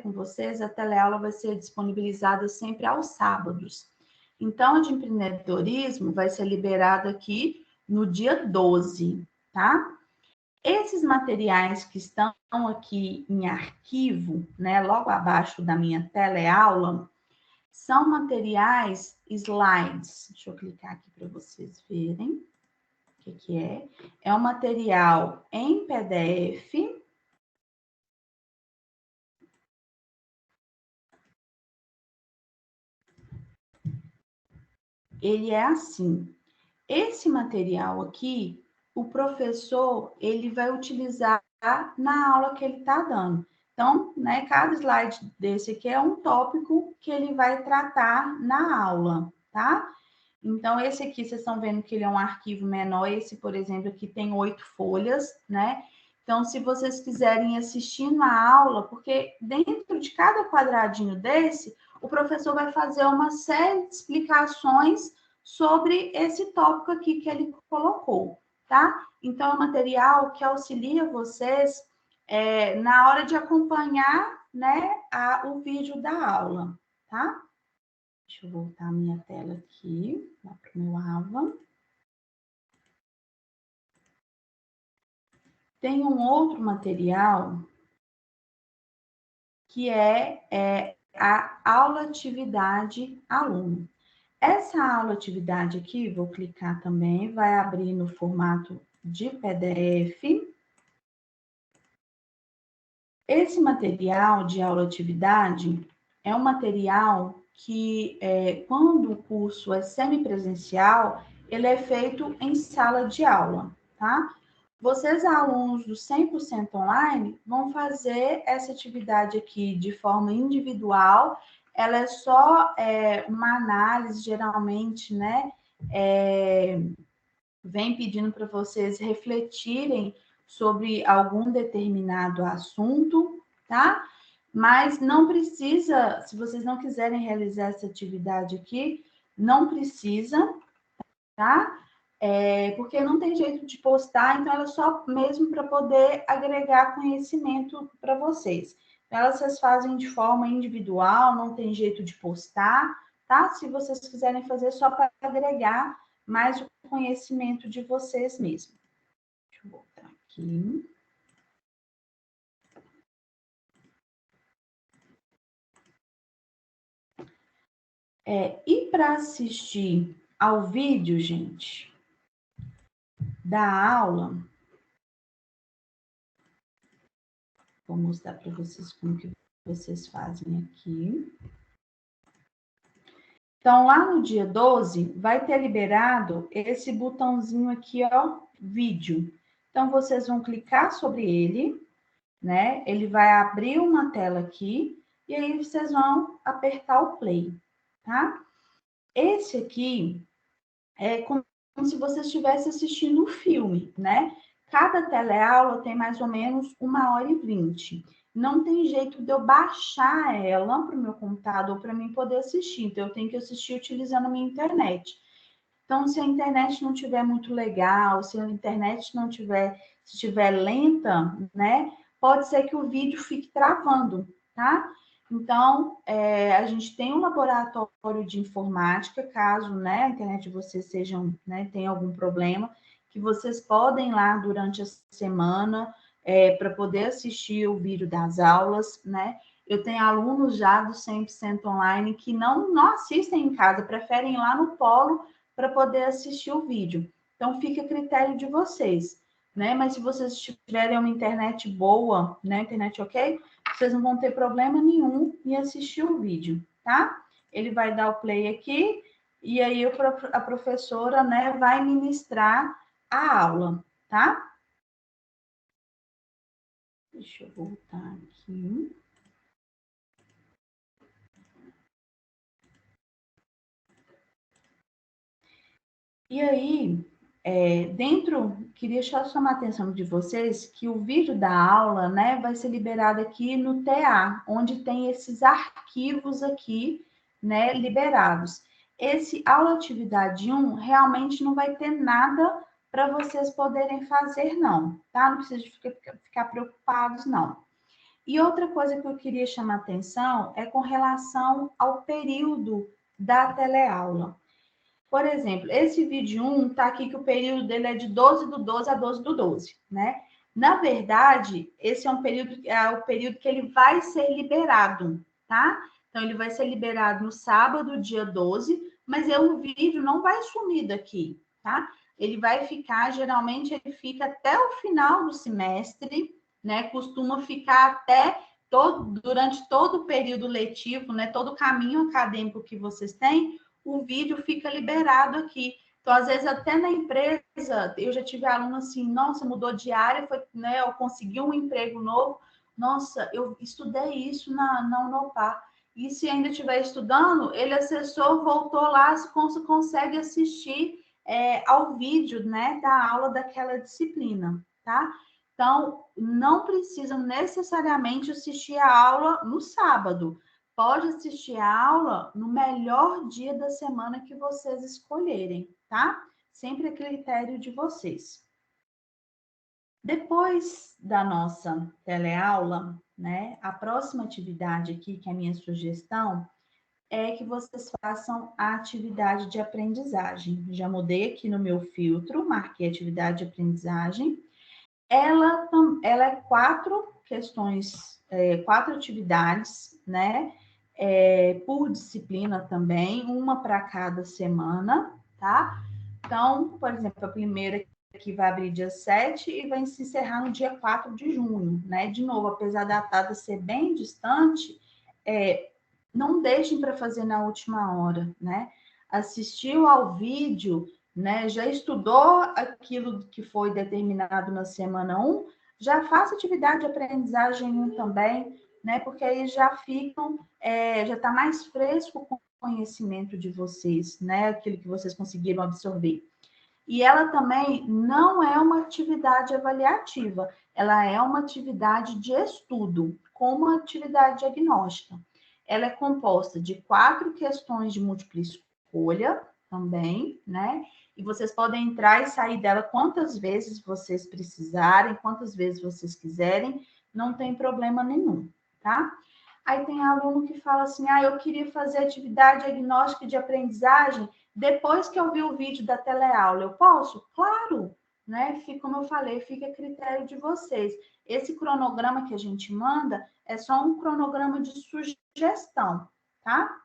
Com vocês, a teleaula vai ser disponibilizada sempre aos sábados. Então, a de empreendedorismo vai ser liberada aqui no dia 12, tá? Esses materiais que estão aqui em arquivo, né, logo abaixo da minha teleaula, são materiais slides. Deixa eu clicar aqui para vocês verem o que é. É um material em PDF. Ele é assim. Esse material aqui, o professor, ele vai utilizar na aula que ele está dando. Então, né, cada slide desse aqui é um tópico que ele vai tratar na aula, tá? Então, esse aqui, vocês estão vendo que ele é um arquivo menor. Esse, por exemplo, aqui tem 8 folhas, né? Então, se vocês quiserem assistir na aula, porque dentro de cada quadradinho desse, o professor vai fazer uma série de explicações sobre esse tópico aqui que ele colocou, tá? Então, é um material que auxilia vocês na hora de acompanhar, né, o vídeo da aula, tá? Deixa eu voltar a minha tela aqui, lá para o meu AVA. Tem um outro material que é a aula atividade aluno. Essa aula atividade aqui, vou clicar também, vai abrir no formato de PDF. Esse material de aula atividade é um material que, quando o curso é semipresencial, ele é feito em sala de aula, tá? Vocês, alunos do 100% online, vão fazer essa atividade aqui de forma individual. Ela é só uma análise, geralmente, né? Vem pedindo para vocês refletirem sobre algum determinado assunto, tá? Mas não precisa, se vocês não quiserem realizar essa atividade aqui, não precisa, tá? Porque não tem jeito de postar, então ela é só mesmo para poder agregar conhecimento para vocês. Então, vocês fazem de forma individual, não tem jeito de postar, tá? Se vocês quiserem fazer só para agregar mais o conhecimento de vocês mesmos. Deixa eu voltar aqui. E para assistir ao vídeo, gente, da aula, vou mostrar para vocês como que vocês fazem aqui. Então, lá no dia 12, vai ter liberado esse botãozinho aqui, ó, vídeo. Então, vocês vão clicar sobre ele, né? Ele vai abrir uma tela aqui, e aí vocês vão apertar o play, tá? Esse aqui é como se você estivesse assistindo um filme, né? Cada teleaula tem mais ou menos 1h20. Não tem jeito de eu baixar ela para o meu computador para mim poder assistir. Então, eu tenho que assistir utilizando a minha internet. Então, se a internet não estiver muito legal, se a internet não estiver se estiver lenta, né, pode ser que o vídeo fique travando, tá? Então, a gente tem um laboratório de informática, caso, né, a internet de vocês tenha algum problema, que vocês podem ir lá durante a semana para poder assistir o vídeo das aulas, né? Eu tenho alunos já do 100% online que não assistem em casa, preferem ir lá no polo para poder assistir o vídeo. Então, fica a critério de vocês, né? Mas se vocês tiverem uma internet boa, né? Internet ok, vocês não vão ter problema nenhum em assistir o vídeo, tá? Ele vai dar o play aqui e aí a professora, né, vai ministrar a aula, tá? Deixa eu voltar aqui. E aí, queria só chamar a atenção de vocês que o vídeo da aula, né, vai ser liberado aqui no TA, onde tem esses arquivos aqui, né, liberados. Esse aula atividade 1 realmente não vai ter nada para vocês poderem fazer, não, tá? Não precisa ficar preocupados, não. E outra coisa que eu queria chamar a atenção é com relação ao período da teleaula. Por exemplo, esse vídeo 1 está aqui que o período dele é de 12/12 a 12/12, né? Na verdade, esse é o período que ele vai ser liberado, tá? Então, ele vai ser liberado no sábado, dia 12, mas o vídeo não vai sumir daqui, tá? Ele vai ficar, geralmente, ele fica até o final do semestre, né? Costuma ficar durante todo o período letivo, né? Todo o caminho acadêmico que vocês têm, o vídeo fica liberado aqui. Então, às vezes, até na empresa, eu já tive aluno assim, nossa, mudou de área, né, eu consegui um emprego novo, nossa, eu estudei isso na Unopar. E se ainda estiver estudando, ele acessou, voltou lá, consegue assistir ao vídeo, né, da aula daquela disciplina, tá? Então, não precisam necessariamente assistir a aula no sábado. Pode assistir a aula no melhor dia da semana que vocês escolherem, tá? Sempre a critério de vocês. Depois da nossa teleaula, né, a próxima atividade aqui, que é a minha sugestão, é que vocês façam a atividade de aprendizagem. Já mudei aqui no meu filtro, marquei atividade de aprendizagem. Ela é 4 questões, 4 atividades, né? Por disciplina também, uma para cada semana, tá? Então, por exemplo, a primeira que vai abrir dia 7 e vai se encerrar no dia 4 de junho, né? De novo, apesar da data ser bem distante, não deixem para fazer na última hora, né? Assistiu ao vídeo, né? Já estudou aquilo que foi determinado na semana 1, já faça atividade de aprendizagem 1 também, né? Porque aí já ficam, já está mais fresco com o conhecimento de vocês, né? Aquilo que vocês conseguiram absorver. E ela também não é uma atividade avaliativa, ela é uma atividade de estudo, como a atividade diagnóstica. Ela é composta de 4 questões de múltipla escolha também, né? E vocês podem entrar e sair dela quantas vezes vocês precisarem, quantas vezes vocês quiserem, não tem problema nenhum, tá? Aí tem aluno que fala assim, eu queria fazer atividade diagnóstica de aprendizagem depois que eu vi o vídeo da teleaula. Eu posso? Claro, né? Como eu falei, fica a critério de vocês. Esse cronograma que a gente manda é só um cronograma de sugestão, tá?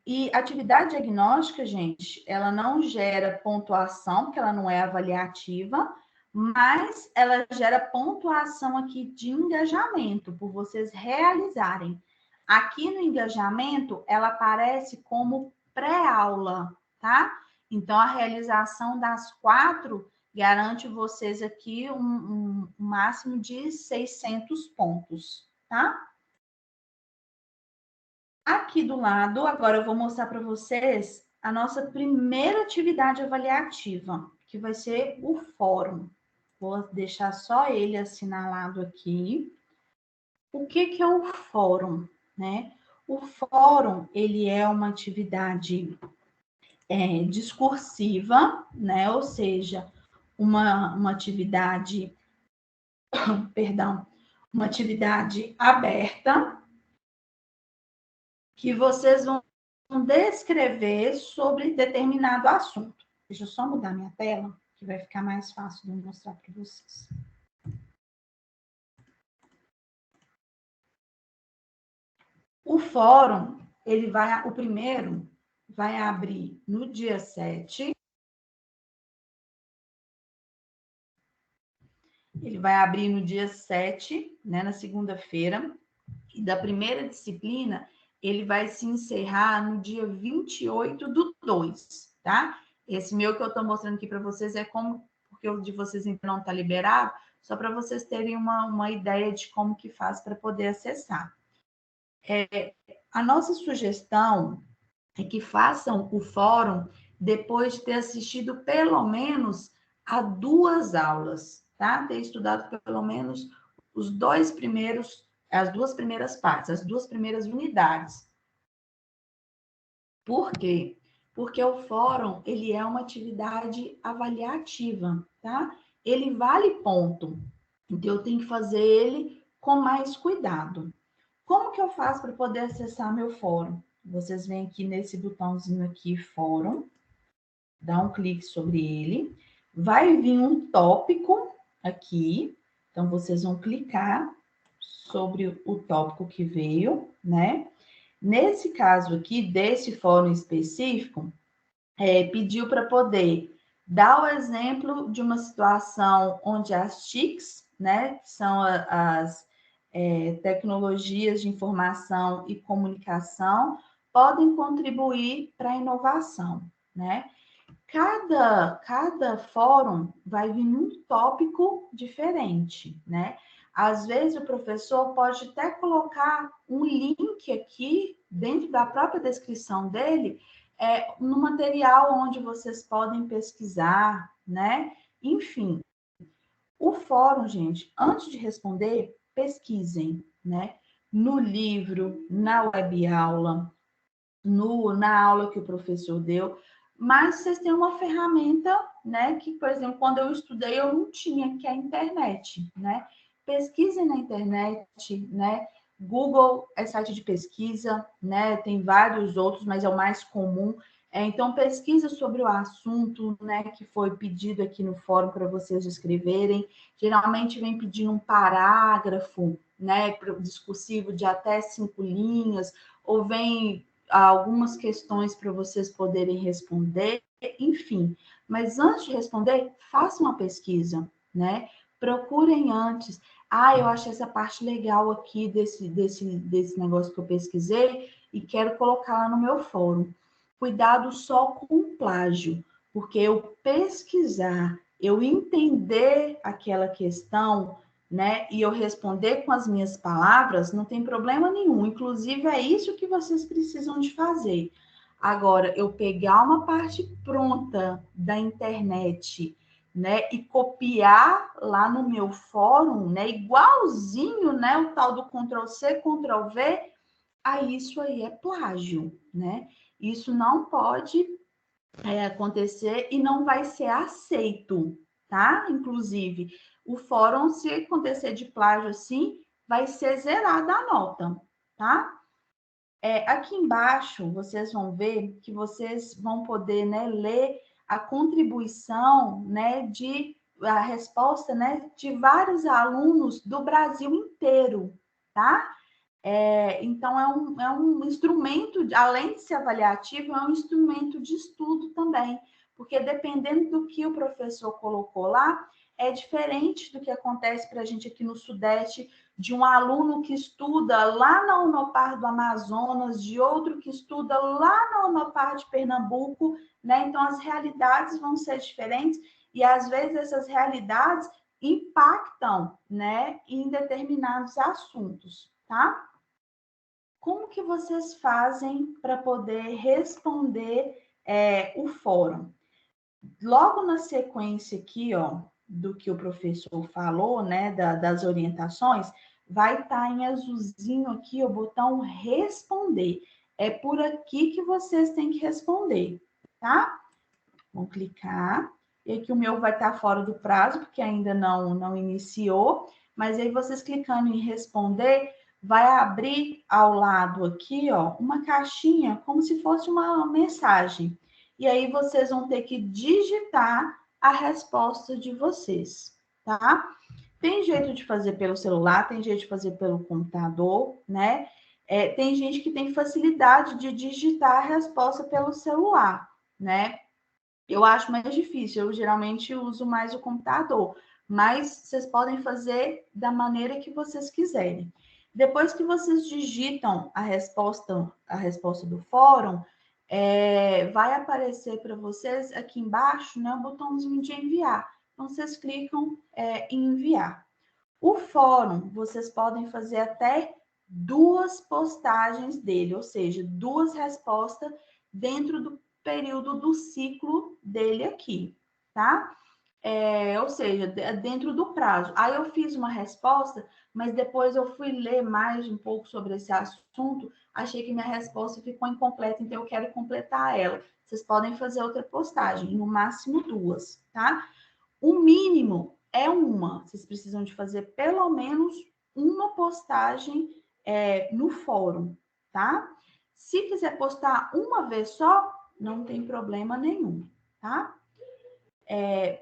E atividade diagnóstica, gente, ela não gera pontuação, porque ela não é avaliativa, mas ela gera pontuação aqui de engajamento, por vocês realizarem. Aqui no engajamento, ela aparece como pré-aula, tá? Então, a realização das 4 garante vocês aqui um máximo de 600 pontos, tá? Aqui do lado, agora eu vou mostrar para vocês a nossa primeira atividade avaliativa, que vai ser o fórum. Vou deixar só ele assinalado aqui. O que é o fórum, né? O fórum, ele é uma atividade discursiva, né? Ou seja, uma atividade, perdão, uma atividade aberta, que vocês vão descrever sobre determinado assunto. Deixa eu só mudar minha tela, que vai ficar mais fácil de eu mostrar para vocês. O fórum, o primeiro vai abrir no dia 7. Ele vai abrir no dia 7, né, na segunda-feira. E da primeira disciplina, ele vai se encerrar no dia 28/2, tá? Esse meu que eu estou mostrando aqui para vocês é como, porque o de vocês ainda não está liberado, só para vocês terem uma ideia de como que faz para poder acessar. A nossa sugestão é que façam o fórum depois de ter assistido pelo menos a 2 aulas, tá? Ter estudado pelo menos as 2 primeiras partes, as 2 primeiras unidades. Por quê? Porque o fórum, ele é uma atividade avaliativa, tá? Ele vale ponto. Então, eu tenho que fazer ele com mais cuidado. Como que eu faço para poder acessar meu fórum? Vocês vêm aqui nesse botãozinho aqui, fórum, dá um clique sobre ele, vai vir um tópico aqui, então vocês vão clicar sobre o tópico que veio, né? Nesse caso aqui, desse fórum específico, pediu para poder dar o exemplo de uma situação onde as TICs, né, que são as tecnologias de informação e comunicação, podem contribuir para a inovação, né? Cada fórum vai vir num tópico diferente, né? Às vezes o professor pode até colocar um link aqui dentro da própria descrição dele, no material onde vocês podem pesquisar, né? Enfim, o fórum, gente, antes de responder, pesquisem, né? No livro, na web aula, na aula que o professor deu, mas vocês têm uma ferramenta, né? Que, por exemplo, quando eu estudei, eu não tinha, que é a internet, né? Pesquisem na internet, né? Google é site de pesquisa, né? Tem vários outros, mas é o mais comum. Então, pesquisa sobre o assunto, né, que foi pedido aqui no fórum para vocês escreverem. Geralmente vem pedindo um parágrafo, né, discursivo de até 5 linhas, ou vem algumas questões para vocês poderem responder, enfim. Mas antes de responder, façam uma pesquisa, né? Procurem antes. Eu achei essa parte legal aqui desse negócio que eu pesquisei e quero colocar lá no meu fórum. Cuidado só com o plágio, porque eu pesquisar, eu entender aquela questão, né, e eu responder com as minhas palavras, não tem problema nenhum. Inclusive, é isso que vocês precisam de fazer. Agora, eu pegar uma parte pronta da internet, né, e copiar lá no meu fórum, né, igualzinho, né, o tal do Ctrl+C, Ctrl+V, isso aí é plágio, né? Isso não pode acontecer e não vai ser aceito, tá? Inclusive, o fórum, se acontecer de plágio assim, vai ser zerada a nota, tá? Aqui embaixo, vocês vão ver que vocês vão poder, né, ler a contribuição, né, a resposta, né, de vários alunos do Brasil inteiro, tá? Então, é um instrumento, além de ser avaliativo, é um instrumento de estudo também, porque dependendo do que o professor colocou lá, é diferente do que acontece para a gente aqui no Sudeste, de um aluno que estuda lá na Unopar do Amazonas, de outro que estuda lá na Unopar de Pernambuco, né? Então, as realidades vão ser diferentes e, às vezes, essas realidades impactam, né, em determinados assuntos, tá? Como que vocês fazem para poder responder o fórum? Logo na sequência aqui, ó, do que o professor falou, né, das orientações, vai estar em azulzinho aqui o botão responder. É por aqui que vocês têm que responder, tá? Vão clicar. e aqui o meu vai estar fora do prazo, porque ainda não iniciou, mas aí vocês clicando em responder, vai abrir ao lado aqui, ó, uma caixinha, como se fosse uma mensagem. E aí vocês vão ter que digitar a resposta de vocês, tá? Tem jeito de fazer pelo celular, tem jeito de fazer pelo computador, né? Tem gente que tem facilidade de digitar a resposta pelo celular, né? Eu acho mais difícil, eu geralmente uso mais o computador, mas vocês podem fazer da maneira que vocês quiserem. Depois que vocês digitam a resposta do fórum, vai aparecer para vocês aqui embaixo, né, o botãozinho de enviar. Então, vocês clicam em enviar. O fórum, vocês podem fazer até 2 postagens dele, ou seja, 2 respostas dentro do período do ciclo dele aqui, tá? Ou seja, dentro do prazo. Aí eu fiz uma resposta, mas depois eu fui ler mais um pouco sobre esse assunto, achei que minha resposta ficou incompleta, então eu quero completar ela. Vocês podem fazer outra postagem, no máximo 2, tá? O mínimo é uma. Vocês precisam de fazer pelo menos uma postagem no fórum, tá? Se quiser postar uma vez só, não tem problema nenhum, tá?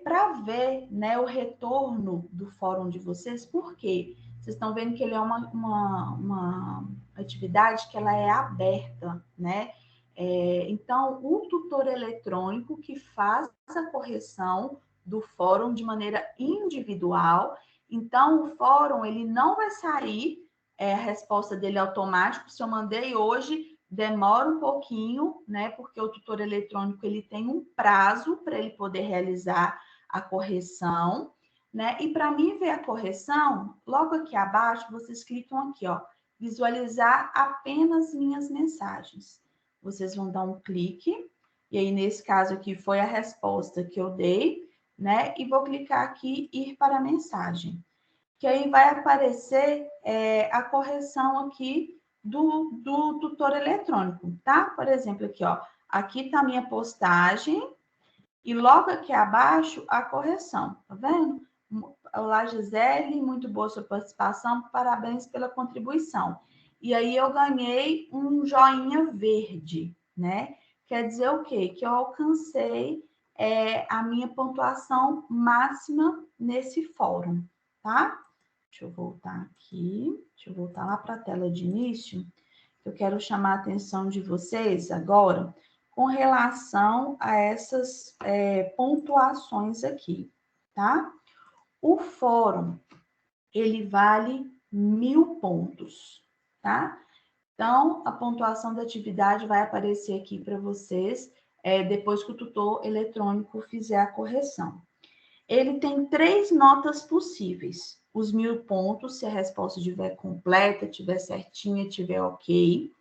Para ver, né, o retorno do fórum de vocês, por quê? Vocês estão vendo que ele é uma atividade que ela é aberta, né? Então, o tutor eletrônico que faz a correção do fórum de maneira individual, então o fórum ele não vai sair a resposta dele automático. Se eu mandei hoje, demora um pouquinho, né? Porque o tutor eletrônico ele tem um prazo para ele poder realizar a correção, né? E para mim ver a correção, logo aqui abaixo, vocês clicam aqui, ó, visualizar apenas minhas mensagens. Vocês vão dar um clique, e aí nesse caso aqui foi a resposta que eu dei, né? E vou clicar aqui, ir para a mensagem. Que aí vai aparecer a correção aqui do tutor eletrônico, tá? Por exemplo, aqui, ó. Aqui tá a minha postagem e logo aqui abaixo a correção, tá vendo? Olá, Gisele, muito boa sua participação, parabéns pela contribuição. E aí eu ganhei um joinha verde, né? Quer dizer o quê? Que eu alcancei a minha pontuação máxima nesse fórum, tá? Deixa eu voltar aqui, deixa eu voltar lá para a tela de início. Eu quero chamar a atenção de vocês agora com relação a essas pontuações aqui, tá? O fórum, ele vale 1000 pontos, tá? Então, a pontuação da atividade vai aparecer aqui para vocês depois que o tutor eletrônico fizer a correção. Ele tem 3 notas possíveis. Os 1000 pontos, se a resposta estiver completa, estiver certinha, estiver ok.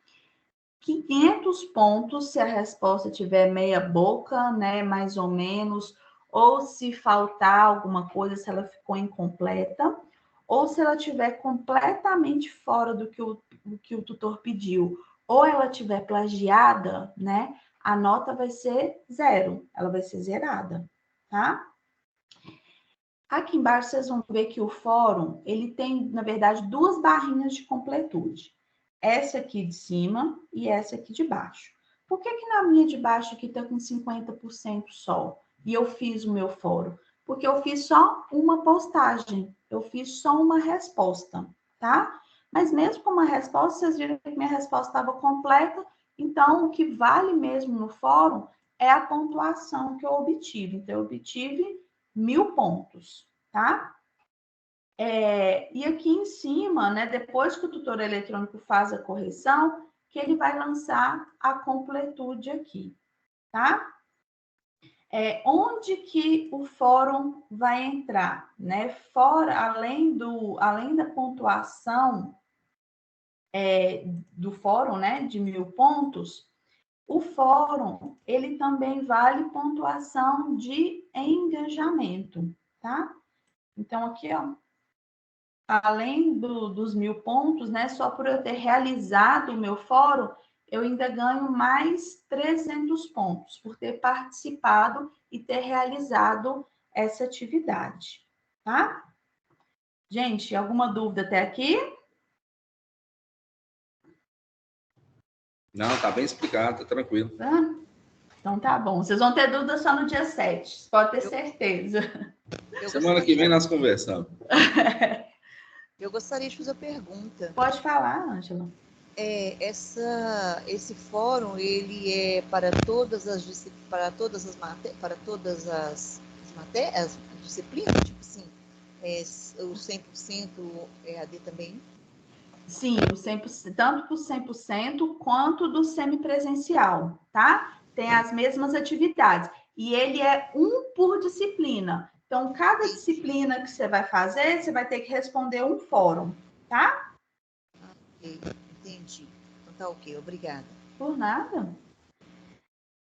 500 pontos, se a resposta estiver meia boca, né, mais ou menos, ou se faltar alguma coisa, se ela ficou incompleta, ou se ela estiver completamente fora do que o tutor pediu, ou ela estiver plagiada, né, a nota vai ser 0, ela vai ser zerada, tá? Aqui embaixo vocês vão ver que o fórum, ele tem, na verdade, 2 barrinhas de completude. Essa aqui de cima e essa aqui de baixo. Por que que na minha de baixo aqui está com 50% só? E eu fiz o meu fórum? Porque eu fiz só uma postagem, eu fiz só uma resposta, tá? Mas mesmo com uma resposta, vocês viram que minha resposta estava completa, então o que vale mesmo no fórum é a pontuação que eu obtive. Então, eu obtive 1000 pontos, tá? E aqui em cima, né, depois que o tutor eletrônico faz a correção, que ele vai lançar a completude aqui, tá? Onde que o fórum vai entrar, né? Fora, além da pontuação do fórum, né, de 1000 pontos, o fórum, ele também vale pontuação de engajamento, tá? Então, aqui, ó, além dos 1000 pontos, né, só por eu ter realizado o meu fórum, eu ainda ganho mais 300 pontos por ter participado e ter realizado essa atividade, tá? Gente, alguma dúvida até aqui? Não, tá bem explicado, tá tranquilo. Então tá bom. Vocês vão ter dúvida só no dia 7, pode ter certeza. Semana que vem nós conversamos. Eu gostaria de fazer uma pergunta. Pode falar, Ângela. Esse fórum, ele é para todas as disciplinas? Tipo assim, o 100% EAD também? Sim, o 100%, tanto para o 100% quanto do semipresencial, tá? Tem as mesmas atividades. E ele é um por disciplina. Então, cada disciplina que você vai fazer, você vai ter que responder um fórum, tá? Ok, entendi. Então tá ok, obrigada. Por nada.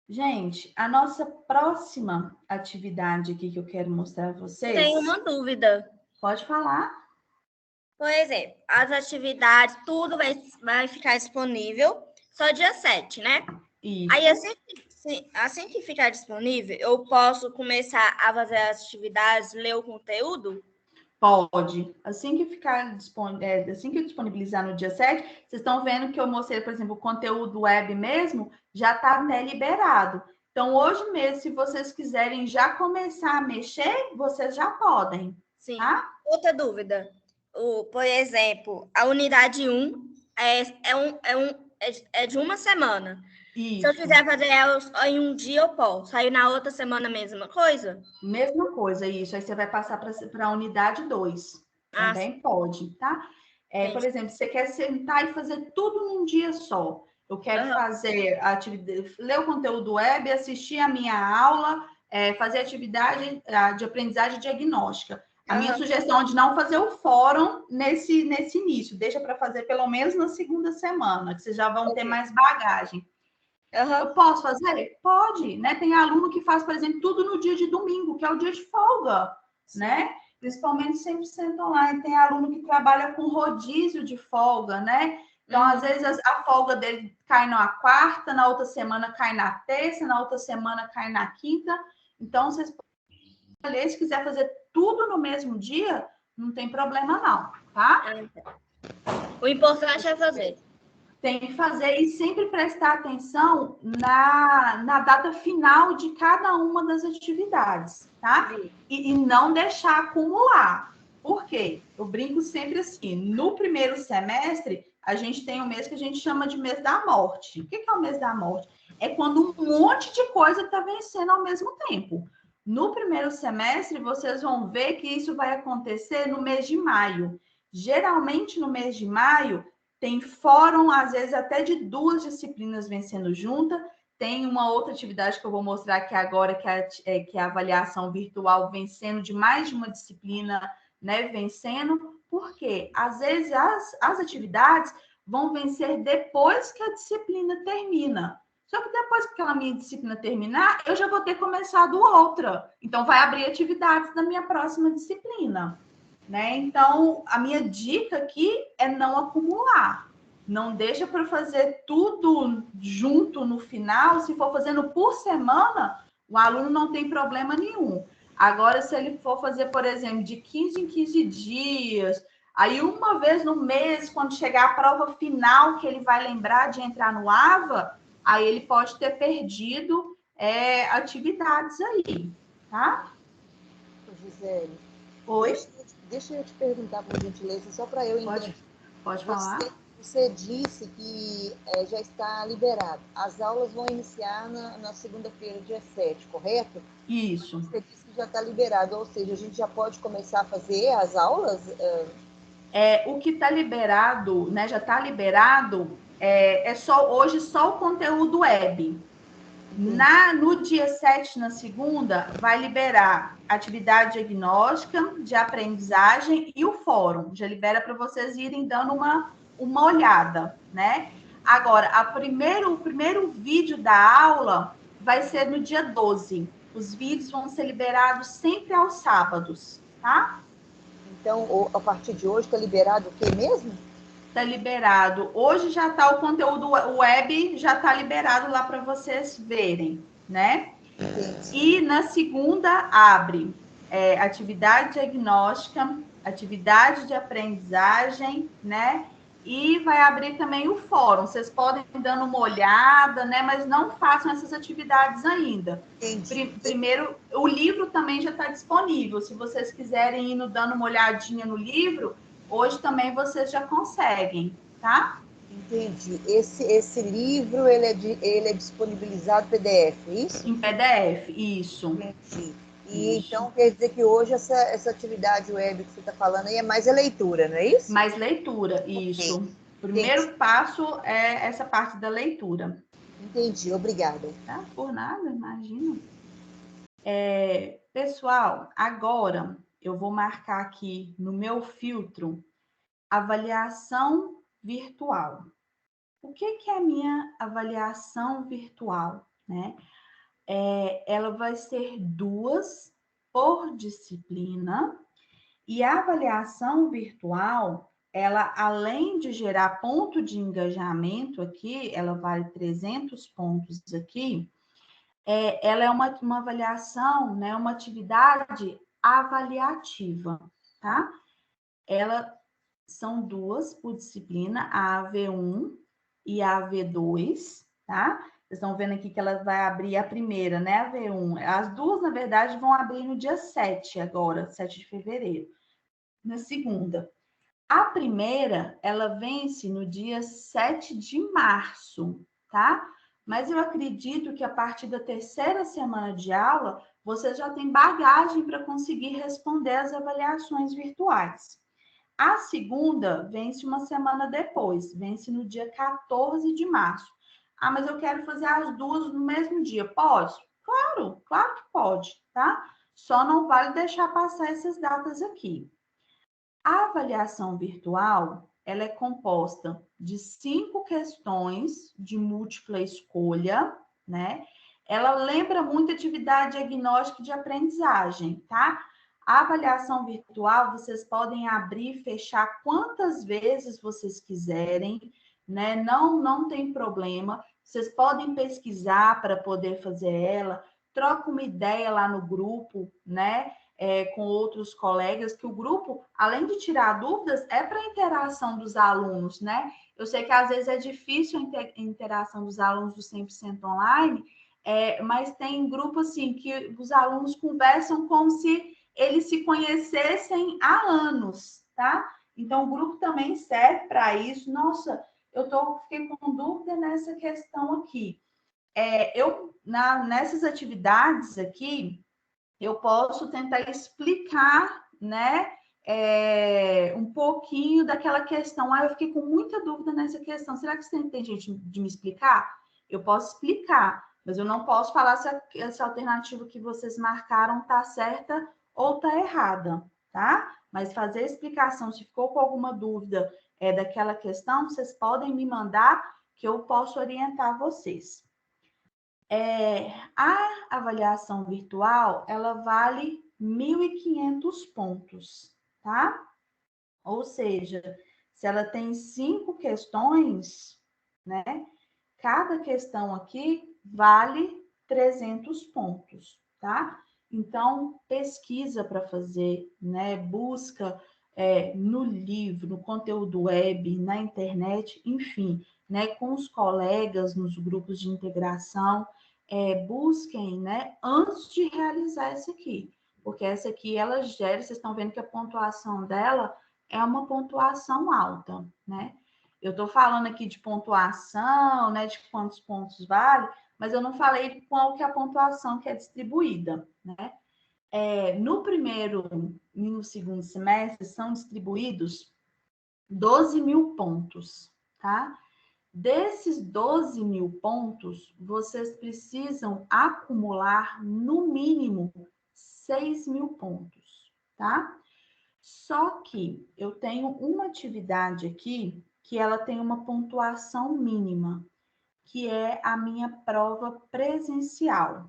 Gente, a nossa próxima atividade aqui que eu quero mostrar a vocês... Tenho uma dúvida. Pode falar. Por exemplo, as atividades, tudo vai ficar disponível só dia 7, né? Isso. Aí, assim que ficar disponível, eu posso começar a fazer as atividades, ler o conteúdo? Pode. Assim que disponibilizar no dia 7, vocês estão vendo que eu mostrei, por exemplo, o conteúdo web mesmo, já está até liberado. Então, hoje mesmo, se vocês quiserem já começar a mexer, vocês já podem. Sim. Tá? Outra dúvida. Por exemplo, a unidade 1 é de uma semana. Isso. Se eu quiser fazer ela em um dia, eu posso. Aí na outra semana a mesma coisa? Mesma coisa, isso. Aí você vai passar para a unidade 2. Também pode, tá? Por exemplo, você quer sentar e fazer tudo num dia só. Eu quero fazer a atividade, ler o conteúdo web, assistir a minha aula, fazer atividade de aprendizagem diagnóstica. A minha sugestão é de não fazer o fórum nesse início. Deixa para fazer pelo menos na segunda semana, que vocês já vão ter mais bagagem. Eu posso fazer? Pode, né? Tem aluno que faz, por exemplo, tudo no dia de domingo, que é o dia de folga, né? Principalmente 100% online. Tem aluno que trabalha com rodízio de folga, né? Então, às vezes, a folga dele cai na quarta, na outra semana cai na terça, na outra semana cai na quinta. Então, vocês podem escolher, se quiser fazer tudo no mesmo dia, não tem problema não, tá? O importante é fazer. Tem que fazer e sempre prestar atenção na data final de cada uma das atividades, tá? E não deixar acumular. Por quê? Eu brinco sempre assim, no primeiro semestre, a gente tem um mês que a gente chama de mês da morte. O que é o mês da morte? É quando um monte de coisa está vencendo ao mesmo tempo. No primeiro semestre, vocês vão ver que isso vai acontecer no mês de maio. Geralmente, no mês de maio, tem fórum, às vezes, até de 2 disciplinas vencendo junta. Tem uma outra atividade que eu vou mostrar aqui agora, que é a avaliação virtual vencendo de mais de uma disciplina, né? Vencendo. Por quê? Às vezes, as atividades vão vencer depois que a disciplina termina. Só que depois que aquela minha disciplina terminar, eu já vou ter começado outra. Então, vai abrir atividades da minha próxima disciplina. Né? Então, a minha dica aqui é não acumular. Não deixa para fazer tudo junto no final. Se for fazendo por semana, o aluno não tem problema nenhum. Agora, se ele for fazer, por exemplo, de 15 em 15 dias, aí uma vez no mês, quando chegar a prova final, que ele vai lembrar de entrar no AVA, aí ele pode ter perdido atividades aí, tá? Gisele. Oi? Deixa eu te perguntar, por gentileza, só para eu entender. Pode falar. Você disse que já está liberado. As aulas vão iniciar na segunda-feira, dia 7, correto? Isso. Você disse que já está liberado, ou seja, a gente já pode começar a fazer as aulas? O que está liberado, né? Já está liberado, hoje só o conteúdo web. No dia 7, na segunda, vai liberar atividade diagnóstica, de aprendizagem e o fórum. Já libera para vocês irem dando uma olhada, né? Agora, o primeiro vídeo da aula vai ser no dia 12. Os vídeos vão ser liberados sempre aos sábados, tá? Então, a partir de hoje, está liberado o quê mesmo? Tá liberado. Hoje já tá o conteúdo web, já tá liberado lá para vocês verem, né? E na segunda abre atividade diagnóstica, atividade de aprendizagem, né? E vai abrir também o fórum. Vocês podem ir dando uma olhada, né? Mas não façam essas atividades ainda. Primeiro, o livro também já está disponível. Se vocês quiserem ir dando uma olhadinha no livro, hoje também vocês já conseguem, tá? Entendi. Esse livro, ele é disponibilizado PDF, é isso? Em PDF, isso. Entendi. E isso. Então quer dizer que hoje essa atividade web que você está falando aí é mais a leitura, não é isso? Mais leitura, isso. Okay. Primeiro passo é essa parte da leitura. Entendi, obrigada. Tá? Por nada, imagina. Pessoal, agora eu vou marcar aqui no meu filtro avaliação virtual. O que é a minha avaliação virtual, né? Ela vai ser 2 por disciplina, e a avaliação virtual, ela, além de gerar ponto de engajamento aqui, ela vale 300 pontos aqui, ela é uma avaliação, né, uma atividade avaliativa, tá? Ela são 2 por disciplina, a AV1 e a AV2, tá? Vocês estão vendo aqui que ela vai abrir a primeira, né, a AV1. As duas, na verdade, vão abrir no dia 7 agora, 7 de fevereiro. Na segunda. A primeira, ela vence no dia 7 de março, tá? Mas eu acredito que a partir da 3ª semana de aula, você já tem bagagem para conseguir responder as avaliações virtuais. A segunda vence uma semana depois, vence no dia 14 de março. Ah, mas eu quero fazer as duas no mesmo dia. Pode? Claro, claro que pode, tá? Só não vale deixar passar essas datas aqui. A avaliação virtual, ela é composta de 5 questões de múltipla escolha, né? Ela lembra muito atividade diagnóstica de aprendizagem, tá? A avaliação virtual, vocês podem abrir e fechar quantas vezes vocês quiserem, né? Não tem problema. Vocês podem pesquisar para poder fazer ela, troca uma ideia lá no grupo, né? Com outros colegas, que o grupo, além de tirar dúvidas, é para a interação dos alunos, né? Eu sei que às vezes é difícil a interação dos alunos do 100% online, mas tem grupo assim que os alunos conversam como se eles se conhecessem há anos, tá? Então, o grupo também serve para isso. Nossa, fiquei com dúvida nessa questão aqui. Nessas atividades aqui, eu posso tentar explicar, né, um pouquinho daquela questão. Eu fiquei com muita dúvida nessa questão. Será que tem jeito de me explicar? Eu posso explicar, mas eu não posso falar se essa alternativa que vocês marcaram está certa ou está errada, tá? Mas fazer a explicação, se ficou com alguma dúvida daquela questão, vocês podem me mandar que eu posso orientar vocês. A avaliação virtual, ela vale 1.500 pontos, tá? Ou seja, se ela tem 5 questões, né? Cada questão aqui vale 300 pontos, tá? Então, pesquisa para fazer, né? Busca no livro, no conteúdo web, na internet, enfim, né? Com os colegas nos grupos de integração, busquem, né? Antes de realizar essa aqui, porque essa aqui ela gera, vocês estão vendo que a pontuação dela é uma pontuação alta, né? Eu estou falando aqui de pontuação, né, de quantos pontos vale, mas eu não falei qual que é a pontuação que é distribuída, né? No primeiro e no segundo semestre são distribuídos 12.000 pontos, tá? Desses 12.000 pontos, vocês precisam acumular no mínimo 6.000 pontos, tá? Só que eu tenho uma atividade aqui que ela tem uma pontuação mínima, que é a minha prova presencial.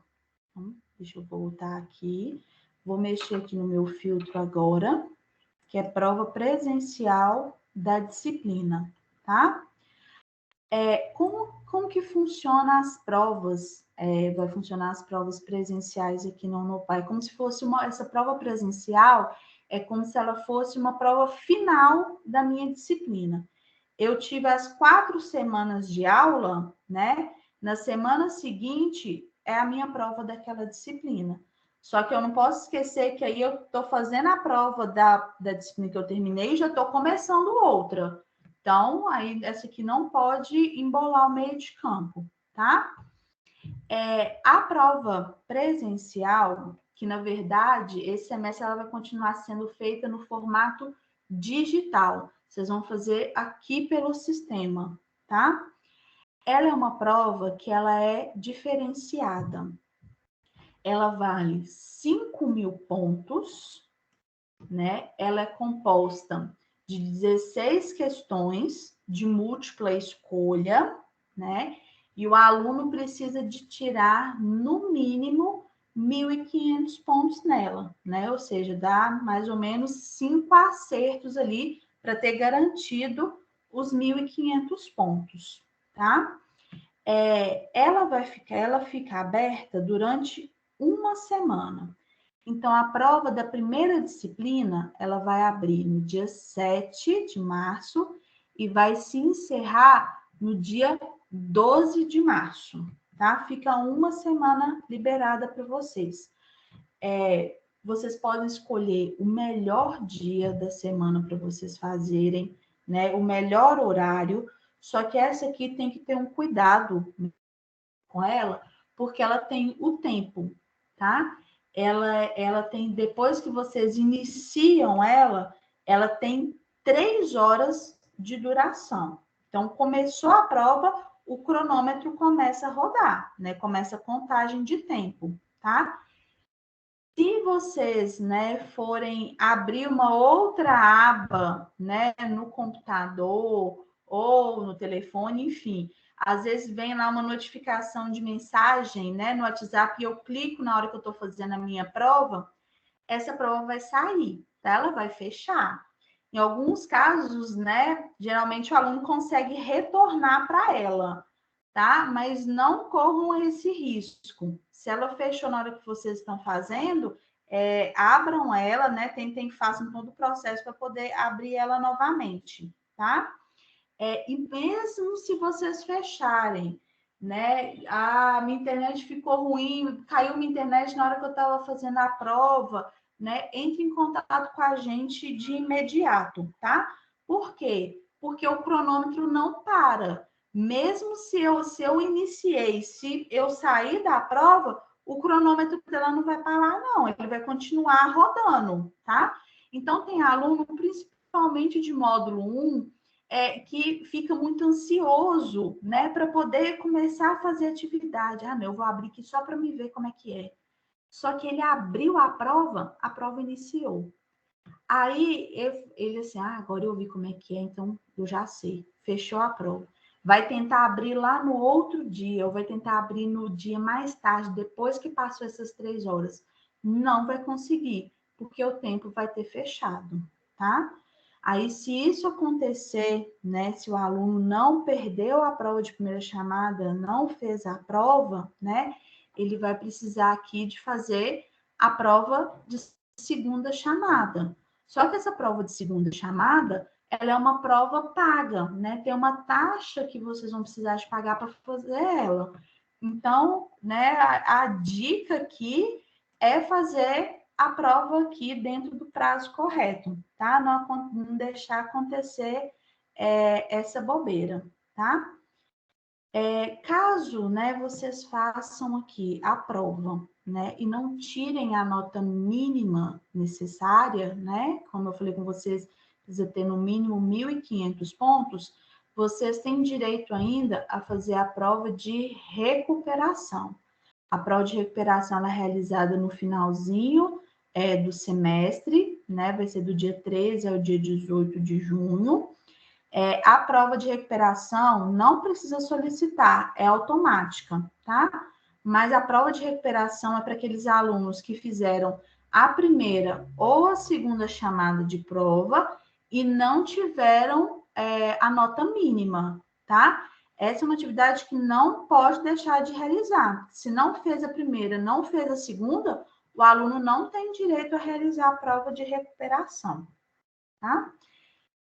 Então, deixa eu voltar aqui. Vou mexer aqui no meu filtro agora, que é prova presencial da disciplina, tá? Como que funciona as provas? Vai funcionar as provas presenciais aqui no Unopar. Como se fosse essa prova presencial, é como se ela fosse uma prova final da minha disciplina. Eu tive as 4 semanas de aula, né? Na semana seguinte, é a minha prova daquela disciplina. Só que eu não posso esquecer que aí eu estou fazendo a prova da disciplina que eu terminei e já estou começando outra. Então, aí essa aqui não pode embolar o meio de campo, tá? A prova presencial, que na verdade, esse semestre ela vai continuar sendo feita no formato digital. Vocês vão fazer aqui pelo sistema, tá? Ela é uma prova que ela é diferenciada. Ela vale 5.000 pontos, né? Ela é composta de 16 questões de múltipla escolha, né? E o aluno precisa de tirar, no mínimo, 1.500 pontos nela, né? Ou seja, dá mais ou menos 5 acertos ali para ter garantido os 1.500 pontos, tá? Ela fica aberta durante uma semana. Então, a prova da primeira disciplina, ela vai abrir no dia 7 de março e vai se encerrar no dia 12 de março, tá? Fica uma semana liberada para vocês. Vocês podem escolher o melhor dia da semana para vocês fazerem, né? O melhor horário, só que essa aqui tem que ter um cuidado com ela, porque ela tem o tempo, tá? Ela tem, depois que vocês iniciam ela tem 3 horas de duração. Então, começou a prova, o cronômetro começa a rodar, né? Começa a contagem de tempo, tá? Se vocês, né, forem abrir uma outra aba, né, no computador ou no telefone, enfim, às vezes vem lá uma notificação de mensagem, né, no WhatsApp e eu clico na hora que eu estou fazendo a minha prova, essa prova vai sair, tá? Ela vai fechar. Em alguns casos, né, geralmente o aluno consegue retornar para ela, tá? Mas não corram esse risco. Se ela fechou na hora que vocês estão fazendo, abram ela, né? Tentem que façam todo o processo para poder abrir ela novamente, tá? E mesmo se vocês fecharem, né? Minha internet ficou ruim, caiu minha internet na hora que eu estava fazendo a prova, né? Entre em contato com a gente de imediato, tá? Por quê? Porque o cronômetro não para. Mesmo se eu iniciei, se eu sair da prova, o cronômetro dela não vai parar, não. Ele vai continuar rodando, tá? Então, tem aluno, principalmente de módulo 1, que fica muito ansioso, né, para poder começar a fazer atividade. Não, eu vou abrir aqui só para me ver como é que é. Só que ele abriu a prova iniciou. Aí ele assim, agora eu vi como é que é, então eu já sei. Fechou a prova. Vai tentar abrir lá no outro dia, ou vai tentar abrir no dia mais tarde, depois que passou essas 3 horas. Não vai conseguir, porque o tempo vai ter fechado, tá? Aí, se isso acontecer, né, se o aluno não perdeu a prova de primeira chamada, não fez a prova, né, ele vai precisar aqui de fazer a prova de segunda chamada. Só que essa prova de segunda chamada, ela é uma prova paga, né? Tem uma taxa que vocês vão precisar de pagar para fazer ela. Então, né, a dica aqui é fazer a prova aqui dentro do prazo correto, tá? Não deixar acontecer essa bobeira, tá? Caso, né, vocês façam aqui a prova, né, e não tirem a nota mínima necessária, né, como eu falei com vocês, precisa ter no mínimo 1.500 pontos, vocês têm direito ainda a fazer a prova de recuperação. A prova de recuperação ela é realizada no finalzinho do semestre, né, vai ser do dia 13 ao dia 18 de junho. A prova de recuperação não precisa solicitar, é automática, tá? Mas a prova de recuperação é para aqueles alunos que fizeram a primeira ou a segunda chamada de prova e não tiveram a nota mínima, tá? Essa é uma atividade que não pode deixar de realizar. Se não fez a primeira, não fez a segunda, o aluno não tem direito a realizar a prova de recuperação, tá?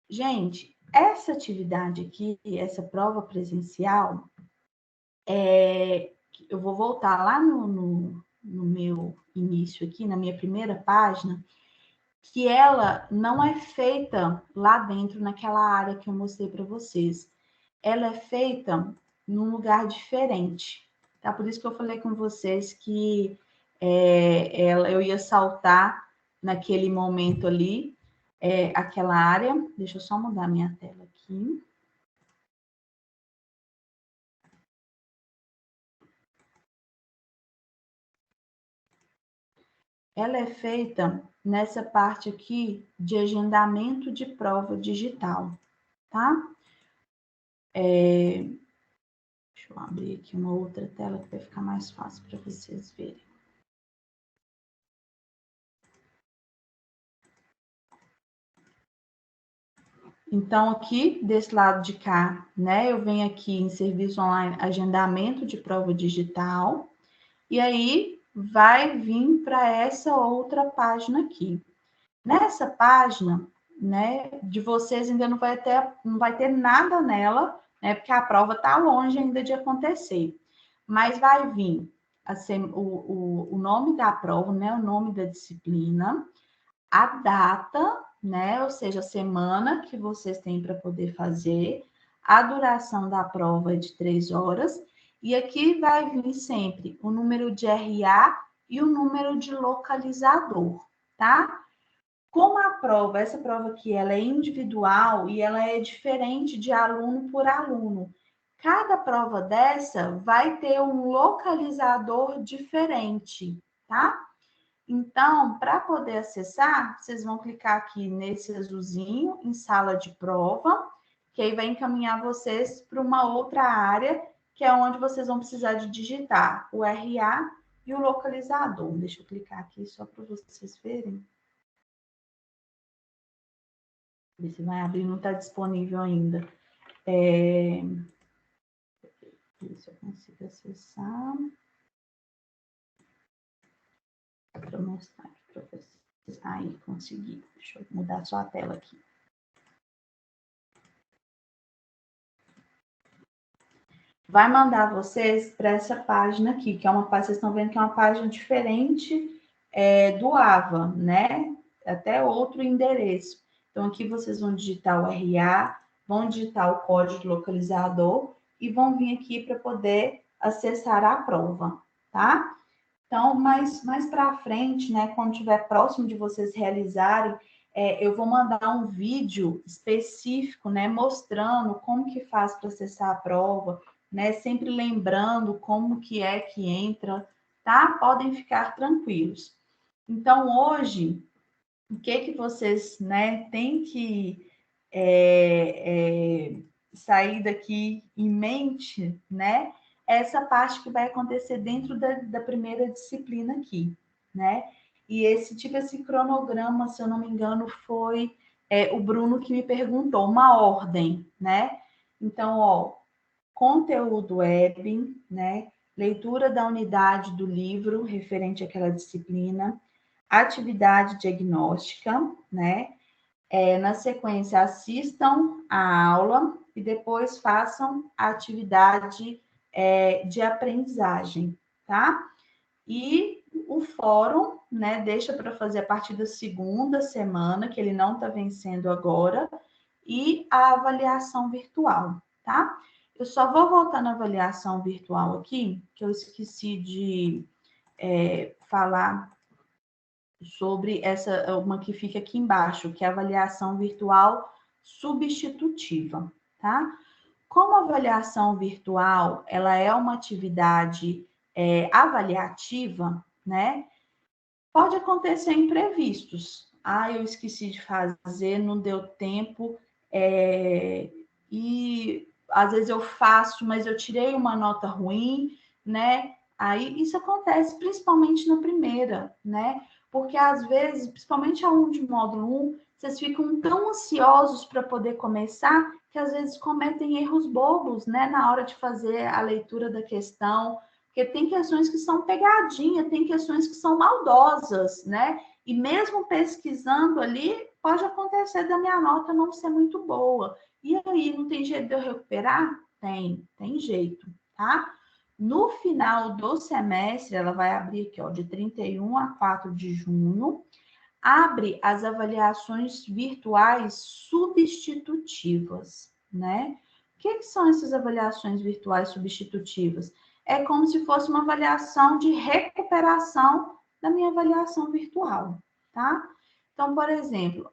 Gente, essa atividade aqui, essa prova presencial, eu vou voltar lá no meu início aqui, na minha primeira página, que ela não é feita lá dentro, naquela área que eu mostrei para vocês. Ela é feita num lugar diferente, tá? Por isso que eu falei com vocês que eu ia saltar naquele momento ali, aquela área. Deixa eu só mudar minha tela aqui. Ela é feita nessa parte aqui de agendamento de prova digital, tá? Deixa eu abrir aqui uma outra tela que vai ficar mais fácil para vocês verem. Então, aqui, desse lado de cá, né, eu venho aqui em serviço online, agendamento de prova digital, e aí vai vir para essa outra página aqui. Nessa página, né, de vocês ainda não vai ter nada nela, né, porque a prova está longe ainda de acontecer. Mas vai vir o nome da prova, né, o nome da disciplina, a data, né, ou seja, a semana que vocês têm para poder fazer, a duração da prova é de 3 horas, e aqui vai vir sempre o número de RA e o número de localizador, tá? Como a prova, essa prova aqui, ela é individual e ela é diferente de aluno por aluno. Cada prova dessa vai ter um localizador diferente, tá? Então, para poder acessar, vocês vão clicar aqui nesse azulzinho, em sala de prova, que aí vai encaminhar vocês para uma outra área, que é onde vocês vão precisar de digitar o RA e o localizador. Deixa eu clicar aqui só para vocês verem. Ver se vai abrir, não está disponível ainda. Ver se eu consigo acessar. Para mostrar aqui para vocês. Aí, consegui. Deixa eu mudar só a tela aqui. Vai mandar vocês para essa página aqui, que é uma página, vocês estão vendo que é uma página diferente do AVA, né? Até outro endereço. Então, aqui vocês vão digitar o RA, vão digitar o código localizador e vão vir aqui para poder acessar a prova, tá? Então, mais para frente, né, quando estiver próximo de vocês realizarem, eu vou mandar um vídeo específico, né, mostrando como que faz para acessar a prova, né, sempre lembrando como que é que entra, tá? Podem ficar tranquilos. Então, hoje, o que vocês, né, têm que sair daqui em mente, né? Essa parte que vai acontecer dentro da primeira disciplina aqui, né? E esse cronograma, se eu não me engano, foi o Bruno que me perguntou, uma ordem, né? Então, ó, conteúdo web, né? Leitura da unidade do livro referente àquela disciplina, atividade diagnóstica, né? Na sequência, assistam a aula e depois façam a atividade de aprendizagem, tá? E o fórum, né, deixa para fazer a partir da segunda semana, que ele não está vencendo agora, e a avaliação virtual, tá? Eu só vou voltar na avaliação virtual aqui, que eu esqueci de falar sobre uma que fica aqui embaixo, que é a avaliação virtual substitutiva, tá? Como a avaliação virtual, ela é uma atividade avaliativa, né? Pode acontecer imprevistos. Eu esqueci de fazer, não deu tempo, e às vezes eu faço, mas eu tirei uma nota ruim, né? Aí isso acontece principalmente na primeira, né? Porque às vezes, principalmente aluno de módulo 1, vocês ficam tão ansiosos para poder começar que às vezes cometem erros bobos, né, na hora de fazer a leitura da questão, porque tem questões que são pegadinha, tem questões que são maldosas, né? E mesmo pesquisando ali, pode acontecer da minha nota não ser muito boa. E aí, não tem jeito de eu recuperar? Tem jeito, tá? No final do semestre, ela vai abrir aqui, ó, de 31 a 4 de junho, abre as avaliações virtuais substitutivas, né? O que são essas avaliações virtuais substitutivas? É como se fosse uma avaliação de recuperação da minha avaliação virtual, tá? Então, por exemplo,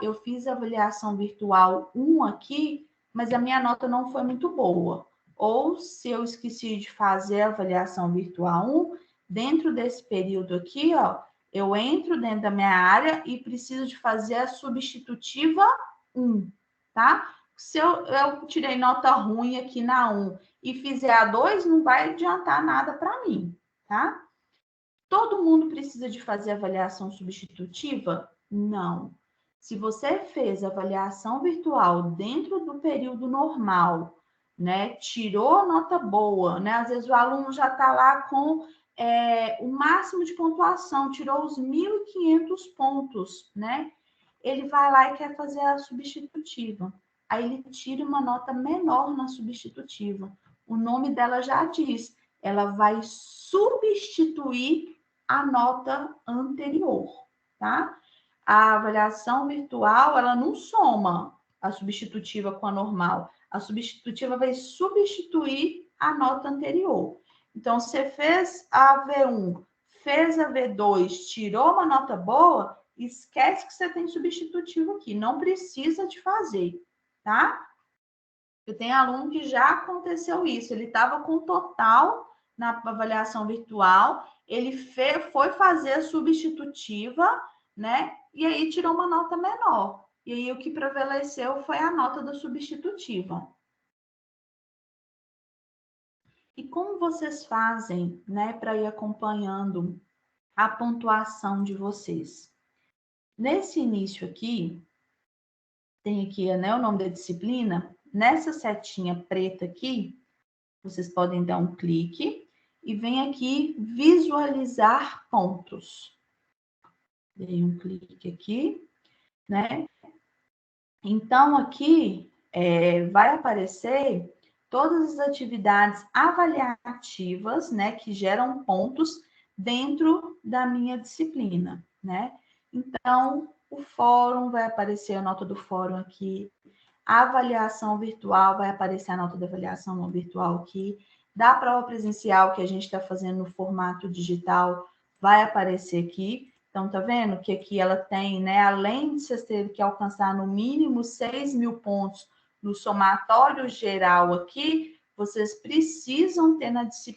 eu fiz a avaliação virtual 1 aqui, mas a minha nota não foi muito boa. Ou se eu esqueci de fazer a avaliação virtual 1, dentro desse período aqui, ó, eu entro dentro da minha área e preciso de fazer a substitutiva 1, tá? Se eu tirei nota ruim aqui na 1 e fizer a 2, não vai adiantar nada para mim, tá? Todo mundo precisa de fazer avaliação substitutiva? Não. Se você fez avaliação virtual dentro do período normal, né? Tirou nota boa, né? Às vezes o aluno já está lá com o máximo de pontuação, tirou os 1.500 pontos, né? Ele vai lá e quer fazer a substitutiva. Aí ele tira uma nota menor na substitutiva. O nome dela já diz, ela vai substituir a nota anterior, tá? A avaliação virtual, ela não soma a substitutiva com a normal. A substitutiva vai substituir a nota anterior. Então, você fez a V1, fez a V2, tirou uma nota boa, esquece que você tem substitutivo aqui, não precisa de fazer, tá? Eu tenho aluno que já aconteceu isso, ele estava com total na avaliação virtual, ele foi fazer a substitutiva, né? E aí tirou uma nota menor. E aí o que prevaleceu foi a nota da substitutiva. E como vocês fazem, né, para ir acompanhando a pontuação de vocês? Nesse início aqui, tem aqui, né, o nome da disciplina. Nessa setinha preta aqui, vocês podem dar um clique e vem aqui visualizar pontos. Dei um clique aqui, né? Então, aqui vai aparecer todas as atividades avaliativas, né, que geram pontos dentro da minha disciplina, né? Então, o fórum vai aparecer a nota do fórum aqui, a avaliação virtual vai aparecer a nota da avaliação virtual aqui, da prova presencial que a gente está fazendo no formato digital vai aparecer aqui. Então, tá vendo que aqui ela tem, né, além de vocês terem que alcançar no mínimo 6.000 pontos no somatório geral aqui, vocês precisam ter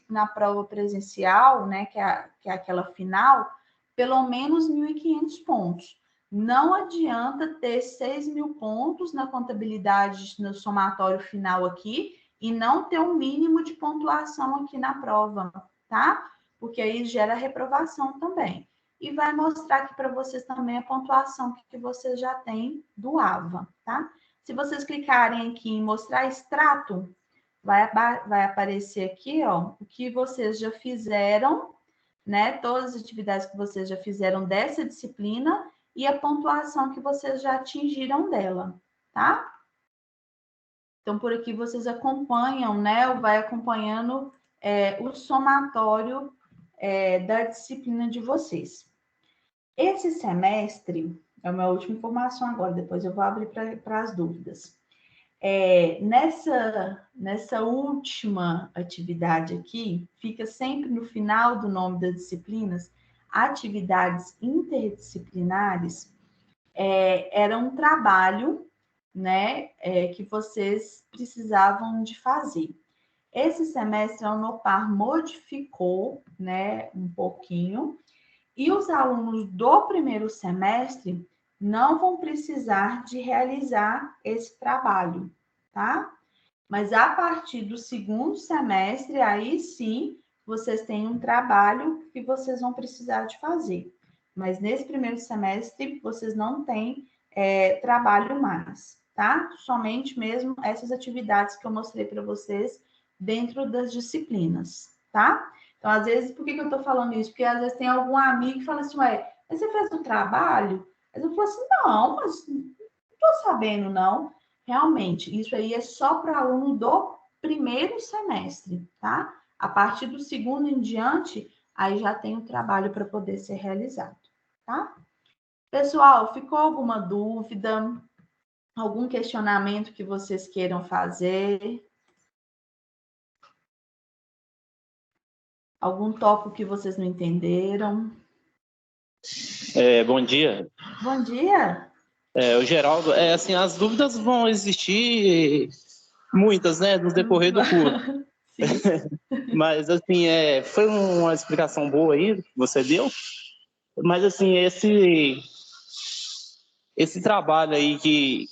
na prova presencial, né, que é aquela final, pelo menos 1.500 pontos. Não adianta ter 6.000 pontos na contabilidade, no somatório final aqui, e não ter um mínimo de pontuação aqui na prova, tá? Porque aí gera reprovação também. E vai mostrar aqui para vocês também a pontuação que vocês já têm do AVA, tá? Se vocês clicarem aqui em mostrar extrato, vai aparecer aqui, ó, o que vocês já fizeram, né? Todas as atividades que vocês já fizeram dessa disciplina e a pontuação que vocês já atingiram dela, tá? Então, por aqui vocês acompanham, né? Ou vai acompanhando o somatório da disciplina de vocês. Esse semestre, é a minha última informação agora, depois eu vou abrir para as dúvidas. Nessa última atividade aqui, fica sempre no final do nome das disciplinas, atividades interdisciplinares, era um trabalho, né, que vocês precisavam de fazer. Esse semestre a Unopar modificou, né, um pouquinho, e os alunos do primeiro semestre não vão precisar de realizar esse trabalho, tá? Mas a partir do segundo semestre, aí sim, vocês têm um trabalho que vocês vão precisar de fazer. Mas nesse primeiro semestre, vocês não têm trabalho mais, tá? Somente mesmo essas atividades que eu mostrei para vocês dentro das disciplinas, tá? Então, às vezes, por que eu estou falando isso? Porque às vezes tem algum amigo que fala assim, ué, mas você fez o trabalho? Aí eu falo assim, não, mas não estou sabendo, não. Realmente, isso aí é só para aluno do primeiro semestre, tá? A partir do segundo em diante, aí já tem o trabalho para poder ser realizado, tá? Pessoal, ficou alguma dúvida? Algum questionamento que vocês queiram fazer? Algum tópico que vocês não entenderam? Bom dia. Bom dia. O Geraldo, assim, as dúvidas vão existir muitas, né, no decorrer do curso. Sim. Mas, assim, foi uma explicação boa aí que você deu. Mas, assim, esse trabalho aí que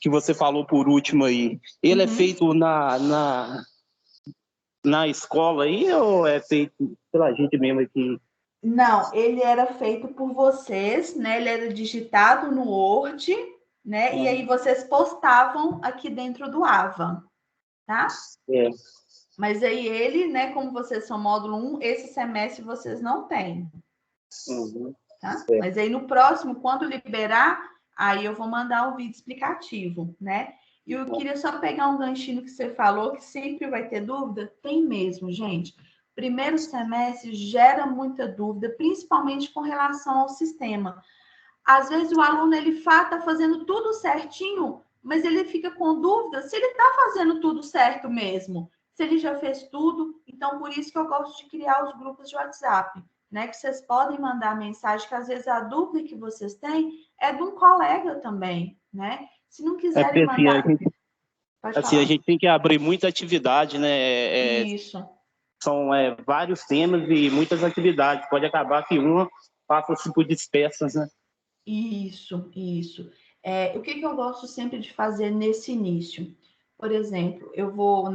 você falou por último aí, ele é feito na escola aí ou é feito pela gente mesmo aqui? Não, ele era feito por vocês, né? Ele era digitado no Word, né? E aí vocês postavam aqui dentro do Ava, tá? Mas aí ele, né, como vocês são módulo 1, esse semestre vocês não têm. Tá? Mas aí no próximo, quando liberar, aí eu vou mandar um vídeo explicativo, né? E eu queria só pegar um ganchinho que você falou, que sempre vai ter dúvida. Tem mesmo, gente. Primeiro semestre gera muita dúvida, principalmente com relação ao sistema. Às vezes o aluno ele está fazendo tudo certinho, mas ele fica com dúvida se ele está fazendo tudo certo mesmo, se ele já fez tudo. Então, por isso que eu gosto de criar os grupos de WhatsApp, né? Que vocês podem mandar mensagem, que às vezes a dúvida que vocês têm é de um colega também, né? Se não quiserem mandar... Assim, a gente tem que abrir muita atividade, né? Isso. São vários temas e muitas atividades. Pode acabar que uma passa-se por dispersas, né? Isso. O que eu gosto sempre de fazer nesse início? Por exemplo, eu vou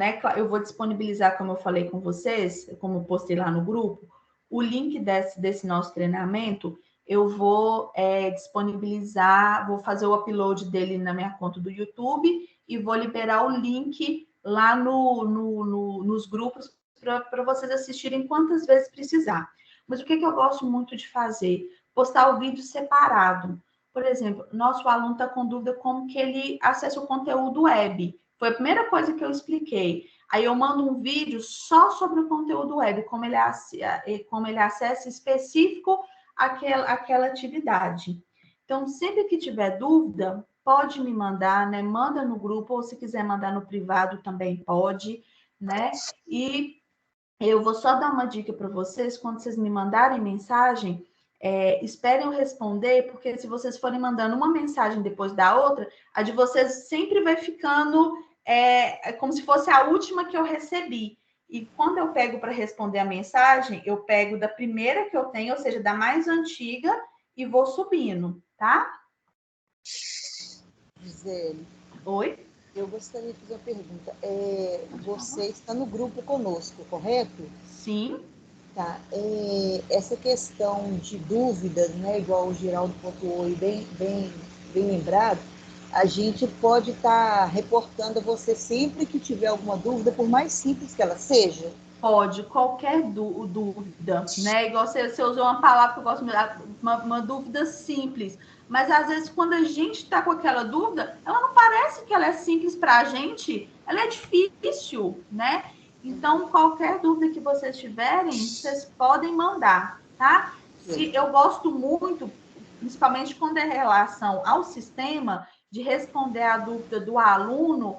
disponibilizar, como eu falei com vocês, como postei lá no grupo, o link desse nosso treinamento, eu vou disponibilizar, vou fazer o upload dele na minha conta do YouTube e vou liberar o link lá nos grupos para vocês assistirem quantas vezes precisar. Mas o que eu gosto muito de fazer? Postar o vídeo separado. Por exemplo, nosso aluno está com dúvida como que ele acessa o conteúdo web. Foi a primeira coisa que eu expliquei. Aí eu mando um vídeo só sobre o conteúdo web, como ele acessa específico aquela atividade. Então, sempre que tiver dúvida, pode me mandar, né? Manda no grupo, ou se quiser mandar no privado também pode, né? E eu vou só dar uma dica para vocês, quando vocês me mandarem mensagem, esperem eu responder, porque se vocês forem mandando uma mensagem depois da outra, a de vocês sempre vai ficando como se fosse a última que eu recebi. E quando eu pego para responder a mensagem, eu pego da primeira que eu tenho, ou seja, da mais antiga, e vou subindo, tá? Gisele. Oi? Eu gostaria de fazer uma pergunta. Você está no grupo conosco, correto? Sim. Tá. Essa questão de dúvidas, né, igual o Geraldo pontuou e bem lembrado, a gente pode estar reportando a você sempre que tiver alguma dúvida, por mais simples que ela seja? Pode, qualquer dúvida, né? Igual você usou uma palavra que eu gosto muito, uma dúvida simples. Mas às vezes, quando a gente está com aquela dúvida, ela não parece que ela é simples para a gente, ela é difícil, né? Então, qualquer dúvida que vocês tiverem, vocês podem mandar, tá? Se eu gosto muito, principalmente quando é relação ao sistema, de responder a dúvida do aluno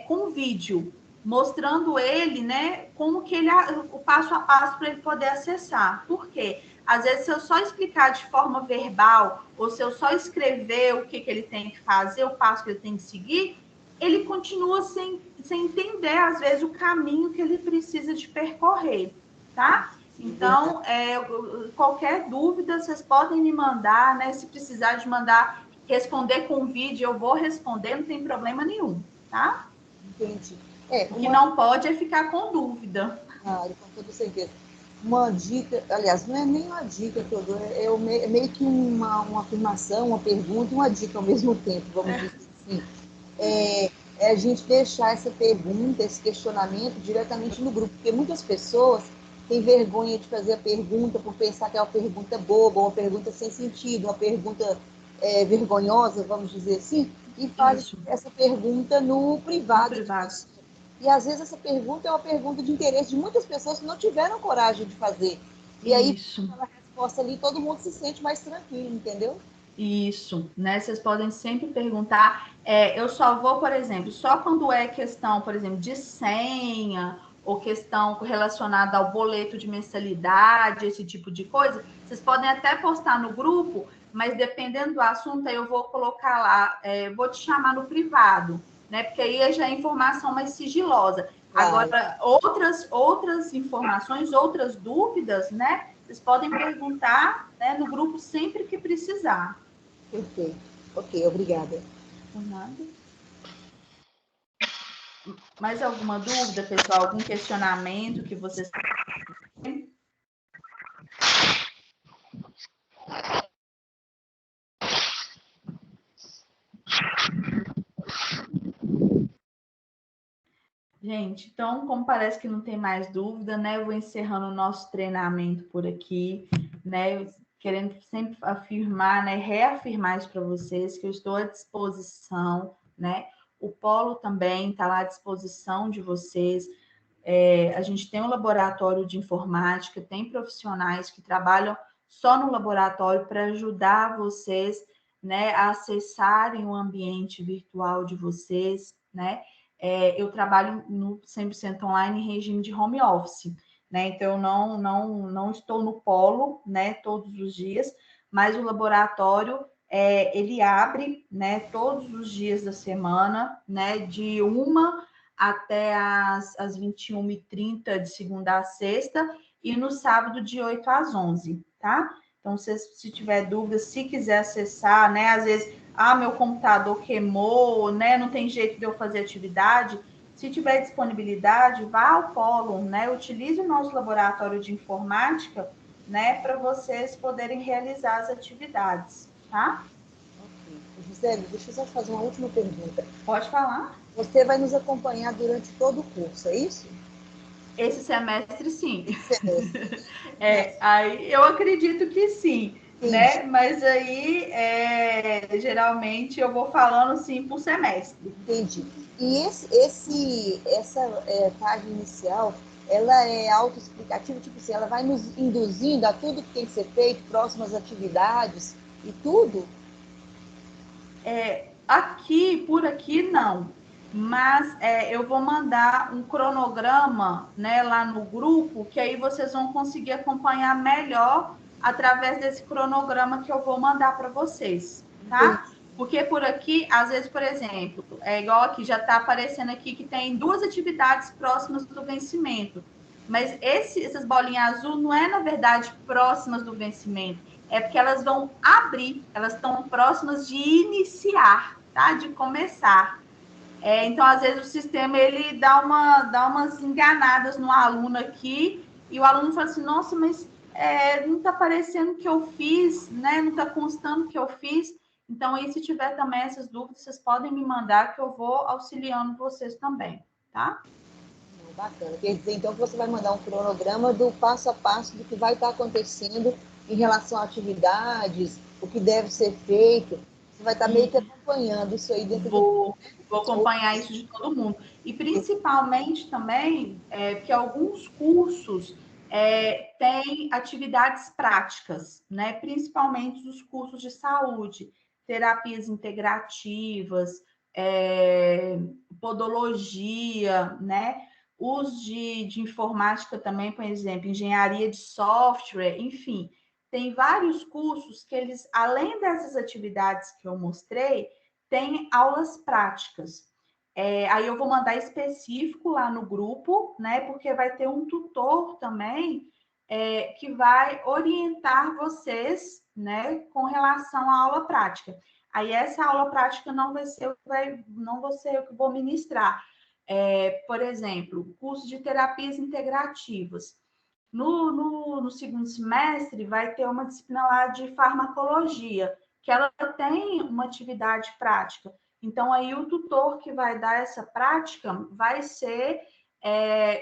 com vídeo, mostrando ele, né, como que ele, o passo a passo para ele poder acessar. Por quê? Às vezes, se eu só explicar de forma verbal, ou se eu só escrever o que ele tem que fazer, o passo que ele tem que seguir, ele continua sem entender, às vezes, o caminho que ele precisa de percorrer, tá? Então, qualquer dúvida, vocês podem me mandar, né? Se precisar de mandar responder com vídeo, eu vou responder, não tem problema nenhum, tá? Entendi. O que não pode é ficar com dúvida. Claro, com toda certeza. uma dica, aliás, não é nem uma dica que eu dou, é meio que uma afirmação, uma pergunta, uma dica ao mesmo tempo, vamos dizer assim. É a gente deixar essa pergunta, esse questionamento diretamente no grupo, porque muitas pessoas têm vergonha de fazer a pergunta por pensar que é uma pergunta boba, uma pergunta sem sentido, uma pergunta vergonhosa, vamos dizer assim, e fazem essa pergunta no privado. E às vezes essa pergunta é uma pergunta de interesse de muitas pessoas que não tiveram coragem de fazer. E aí, a resposta ali, todo mundo se sente mais tranquilo, entendeu? Isso, né? Vocês podem sempre perguntar. Eu só vou, por exemplo, só quando é questão, por exemplo, de senha ou questão relacionada ao boleto de mensalidade, esse tipo de coisa, vocês podem até postar no grupo, mas dependendo do assunto, aí eu vou colocar lá, vou te chamar no privado, né? Porque aí já é informação mais sigilosa. Agora, outras informações, outras dúvidas, né? Vocês podem perguntar, né, no grupo sempre que precisar. Perfeito. Ok, obrigada. Por nada. Mais alguma dúvida, pessoal? Algum questionamento que vocês têm? Gente, então, como parece que não tem mais dúvida, né? Eu vou encerrando o nosso treinamento por aqui, né? Querendo sempre afirmar, né? Reafirmar isso para vocês, que eu estou à disposição, né? O Polo também está lá à disposição de vocês. A gente tem um laboratório de informática, tem profissionais que trabalham só no laboratório para ajudar vocês, né, a acessarem o ambiente virtual de vocês, né? Eu trabalho no 100% online em regime de home office, né? Então, eu não estou no polo, né, todos os dias, mas o laboratório, ele abre, né, todos os dias da semana, né, de 1 até às 21h30, de segunda a sexta, e no sábado, de 8 às 11, tá? Então, se tiver dúvida, se quiser acessar, né? Às vezes, meu computador queimou, né? Não tem jeito de eu fazer atividade. Se tiver disponibilidade, vá ao Polo, né? Utilize o nosso laboratório de informática, né? Para vocês poderem realizar as atividades, tá? Ok. Gisele, deixa eu só te fazer uma última pergunta. Pode falar. Você vai nos acompanhar durante todo o curso, é isso? Esse semestre, sim. Aí eu acredito que sim, né? Mas aí, geralmente, eu vou falando sim por semestre. Entendi. E essa página inicial, ela é autoexplicativa, tipo assim, ela vai nos induzindo a tudo que tem que ser feito, próximas atividades e tudo? Por aqui, não. Mas eu vou mandar um cronograma, né, lá no grupo, que aí vocês vão conseguir acompanhar melhor através desse cronograma que eu vou mandar para vocês, tá? Porque por aqui, às vezes, por exemplo, é igual aqui, já está aparecendo aqui que tem 2 atividades próximas do vencimento. Mas essas bolinhas azul não é, na verdade, próximas do vencimento. É porque elas vão abrir, elas estão próximas de iniciar, tá? De começar. Então, às vezes, o sistema ele dá umas enganadas no aluno aqui, e o aluno fala assim, nossa, mas não está aparecendo que eu fiz, né? Não está constando que eu fiz. Então, aí, se tiver também essas dúvidas, vocês podem me mandar, que eu vou auxiliando vocês também, tá? Bacana. Quer dizer, então, que você vai mandar um cronograma do passo a passo do que vai estar acontecendo em relação a atividades, o que deve ser feito. Você vai estar meio que acompanhando isso aí dentro Vou acompanhar isso de todo mundo. E principalmente também, porque alguns cursos têm atividades práticas, né? Principalmente os cursos de saúde, terapias integrativas, podologia, né? Os de informática também, por exemplo, engenharia de software, enfim. Tem vários cursos que eles, além dessas atividades que eu mostrei, tem aulas práticas. Aí eu vou mandar específico lá no grupo, né? Porque vai ter um tutor também que vai orientar vocês, né? Com relação à aula prática. Aí essa aula prática não vai ser eu que vou ministrar. Por exemplo, curso de terapias integrativas. No segundo semestre, vai ter uma disciplina lá de farmacologia, que ela tem uma atividade prática. Então, aí o tutor que vai dar essa prática vai ser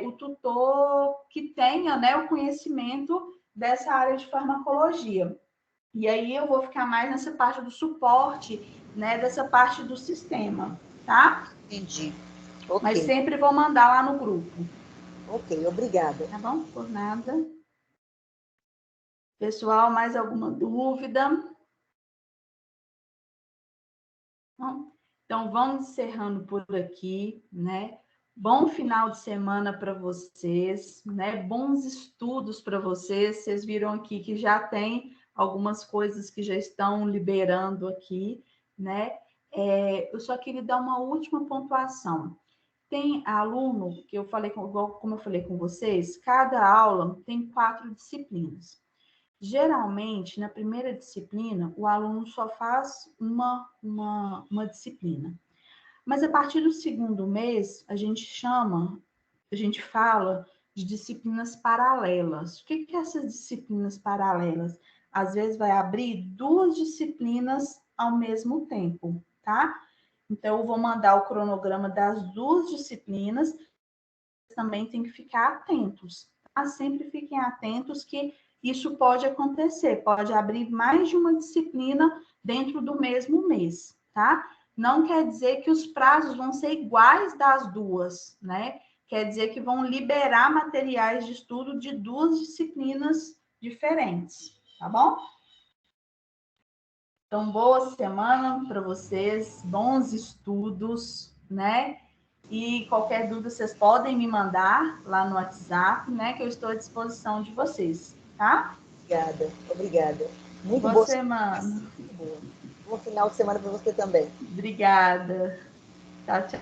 o tutor que tenha, né, o conhecimento dessa área de farmacologia. E aí eu vou ficar mais nessa parte do suporte, né, dessa parte do sistema, tá? Entendi. Ok. Mas sempre vou mandar lá no grupo. Ok, obrigada. Tá bom? Por nada. Pessoal, mais alguma dúvida? Não? Então, vamos encerrando por aqui, né? Bom final de semana para vocês, né? Bons estudos para vocês. Vocês viram aqui que já tem algumas coisas que já estão liberando aqui, né? Eu só queria dar uma última pontuação. Tem aluno que eu falei, como eu falei com vocês, cada aula tem 4 disciplinas. Geralmente, na primeira disciplina, o aluno só faz uma disciplina. Mas a partir do segundo mês, a gente fala de disciplinas paralelas. O que que é essas disciplinas paralelas? Às vezes vai abrir 2 disciplinas ao mesmo tempo, tá? Então, eu vou mandar o cronograma das 2 disciplinas, também tem que ficar atentos, tá? Sempre fiquem atentos que isso pode acontecer, pode abrir mais de uma disciplina dentro do mesmo mês, tá? Não quer dizer que os prazos vão ser iguais das 2, né? Quer dizer que vão liberar materiais de estudo de 2 disciplinas diferentes, tá bom? Então, boa semana para vocês, bons estudos, né? E qualquer dúvida, vocês podem me mandar lá no WhatsApp, né? Que eu estou à disposição de vocês, tá? Obrigada. Muito boa boa semana. Muito boa. Bom final de semana para você também. Obrigada. Tchau, tchau.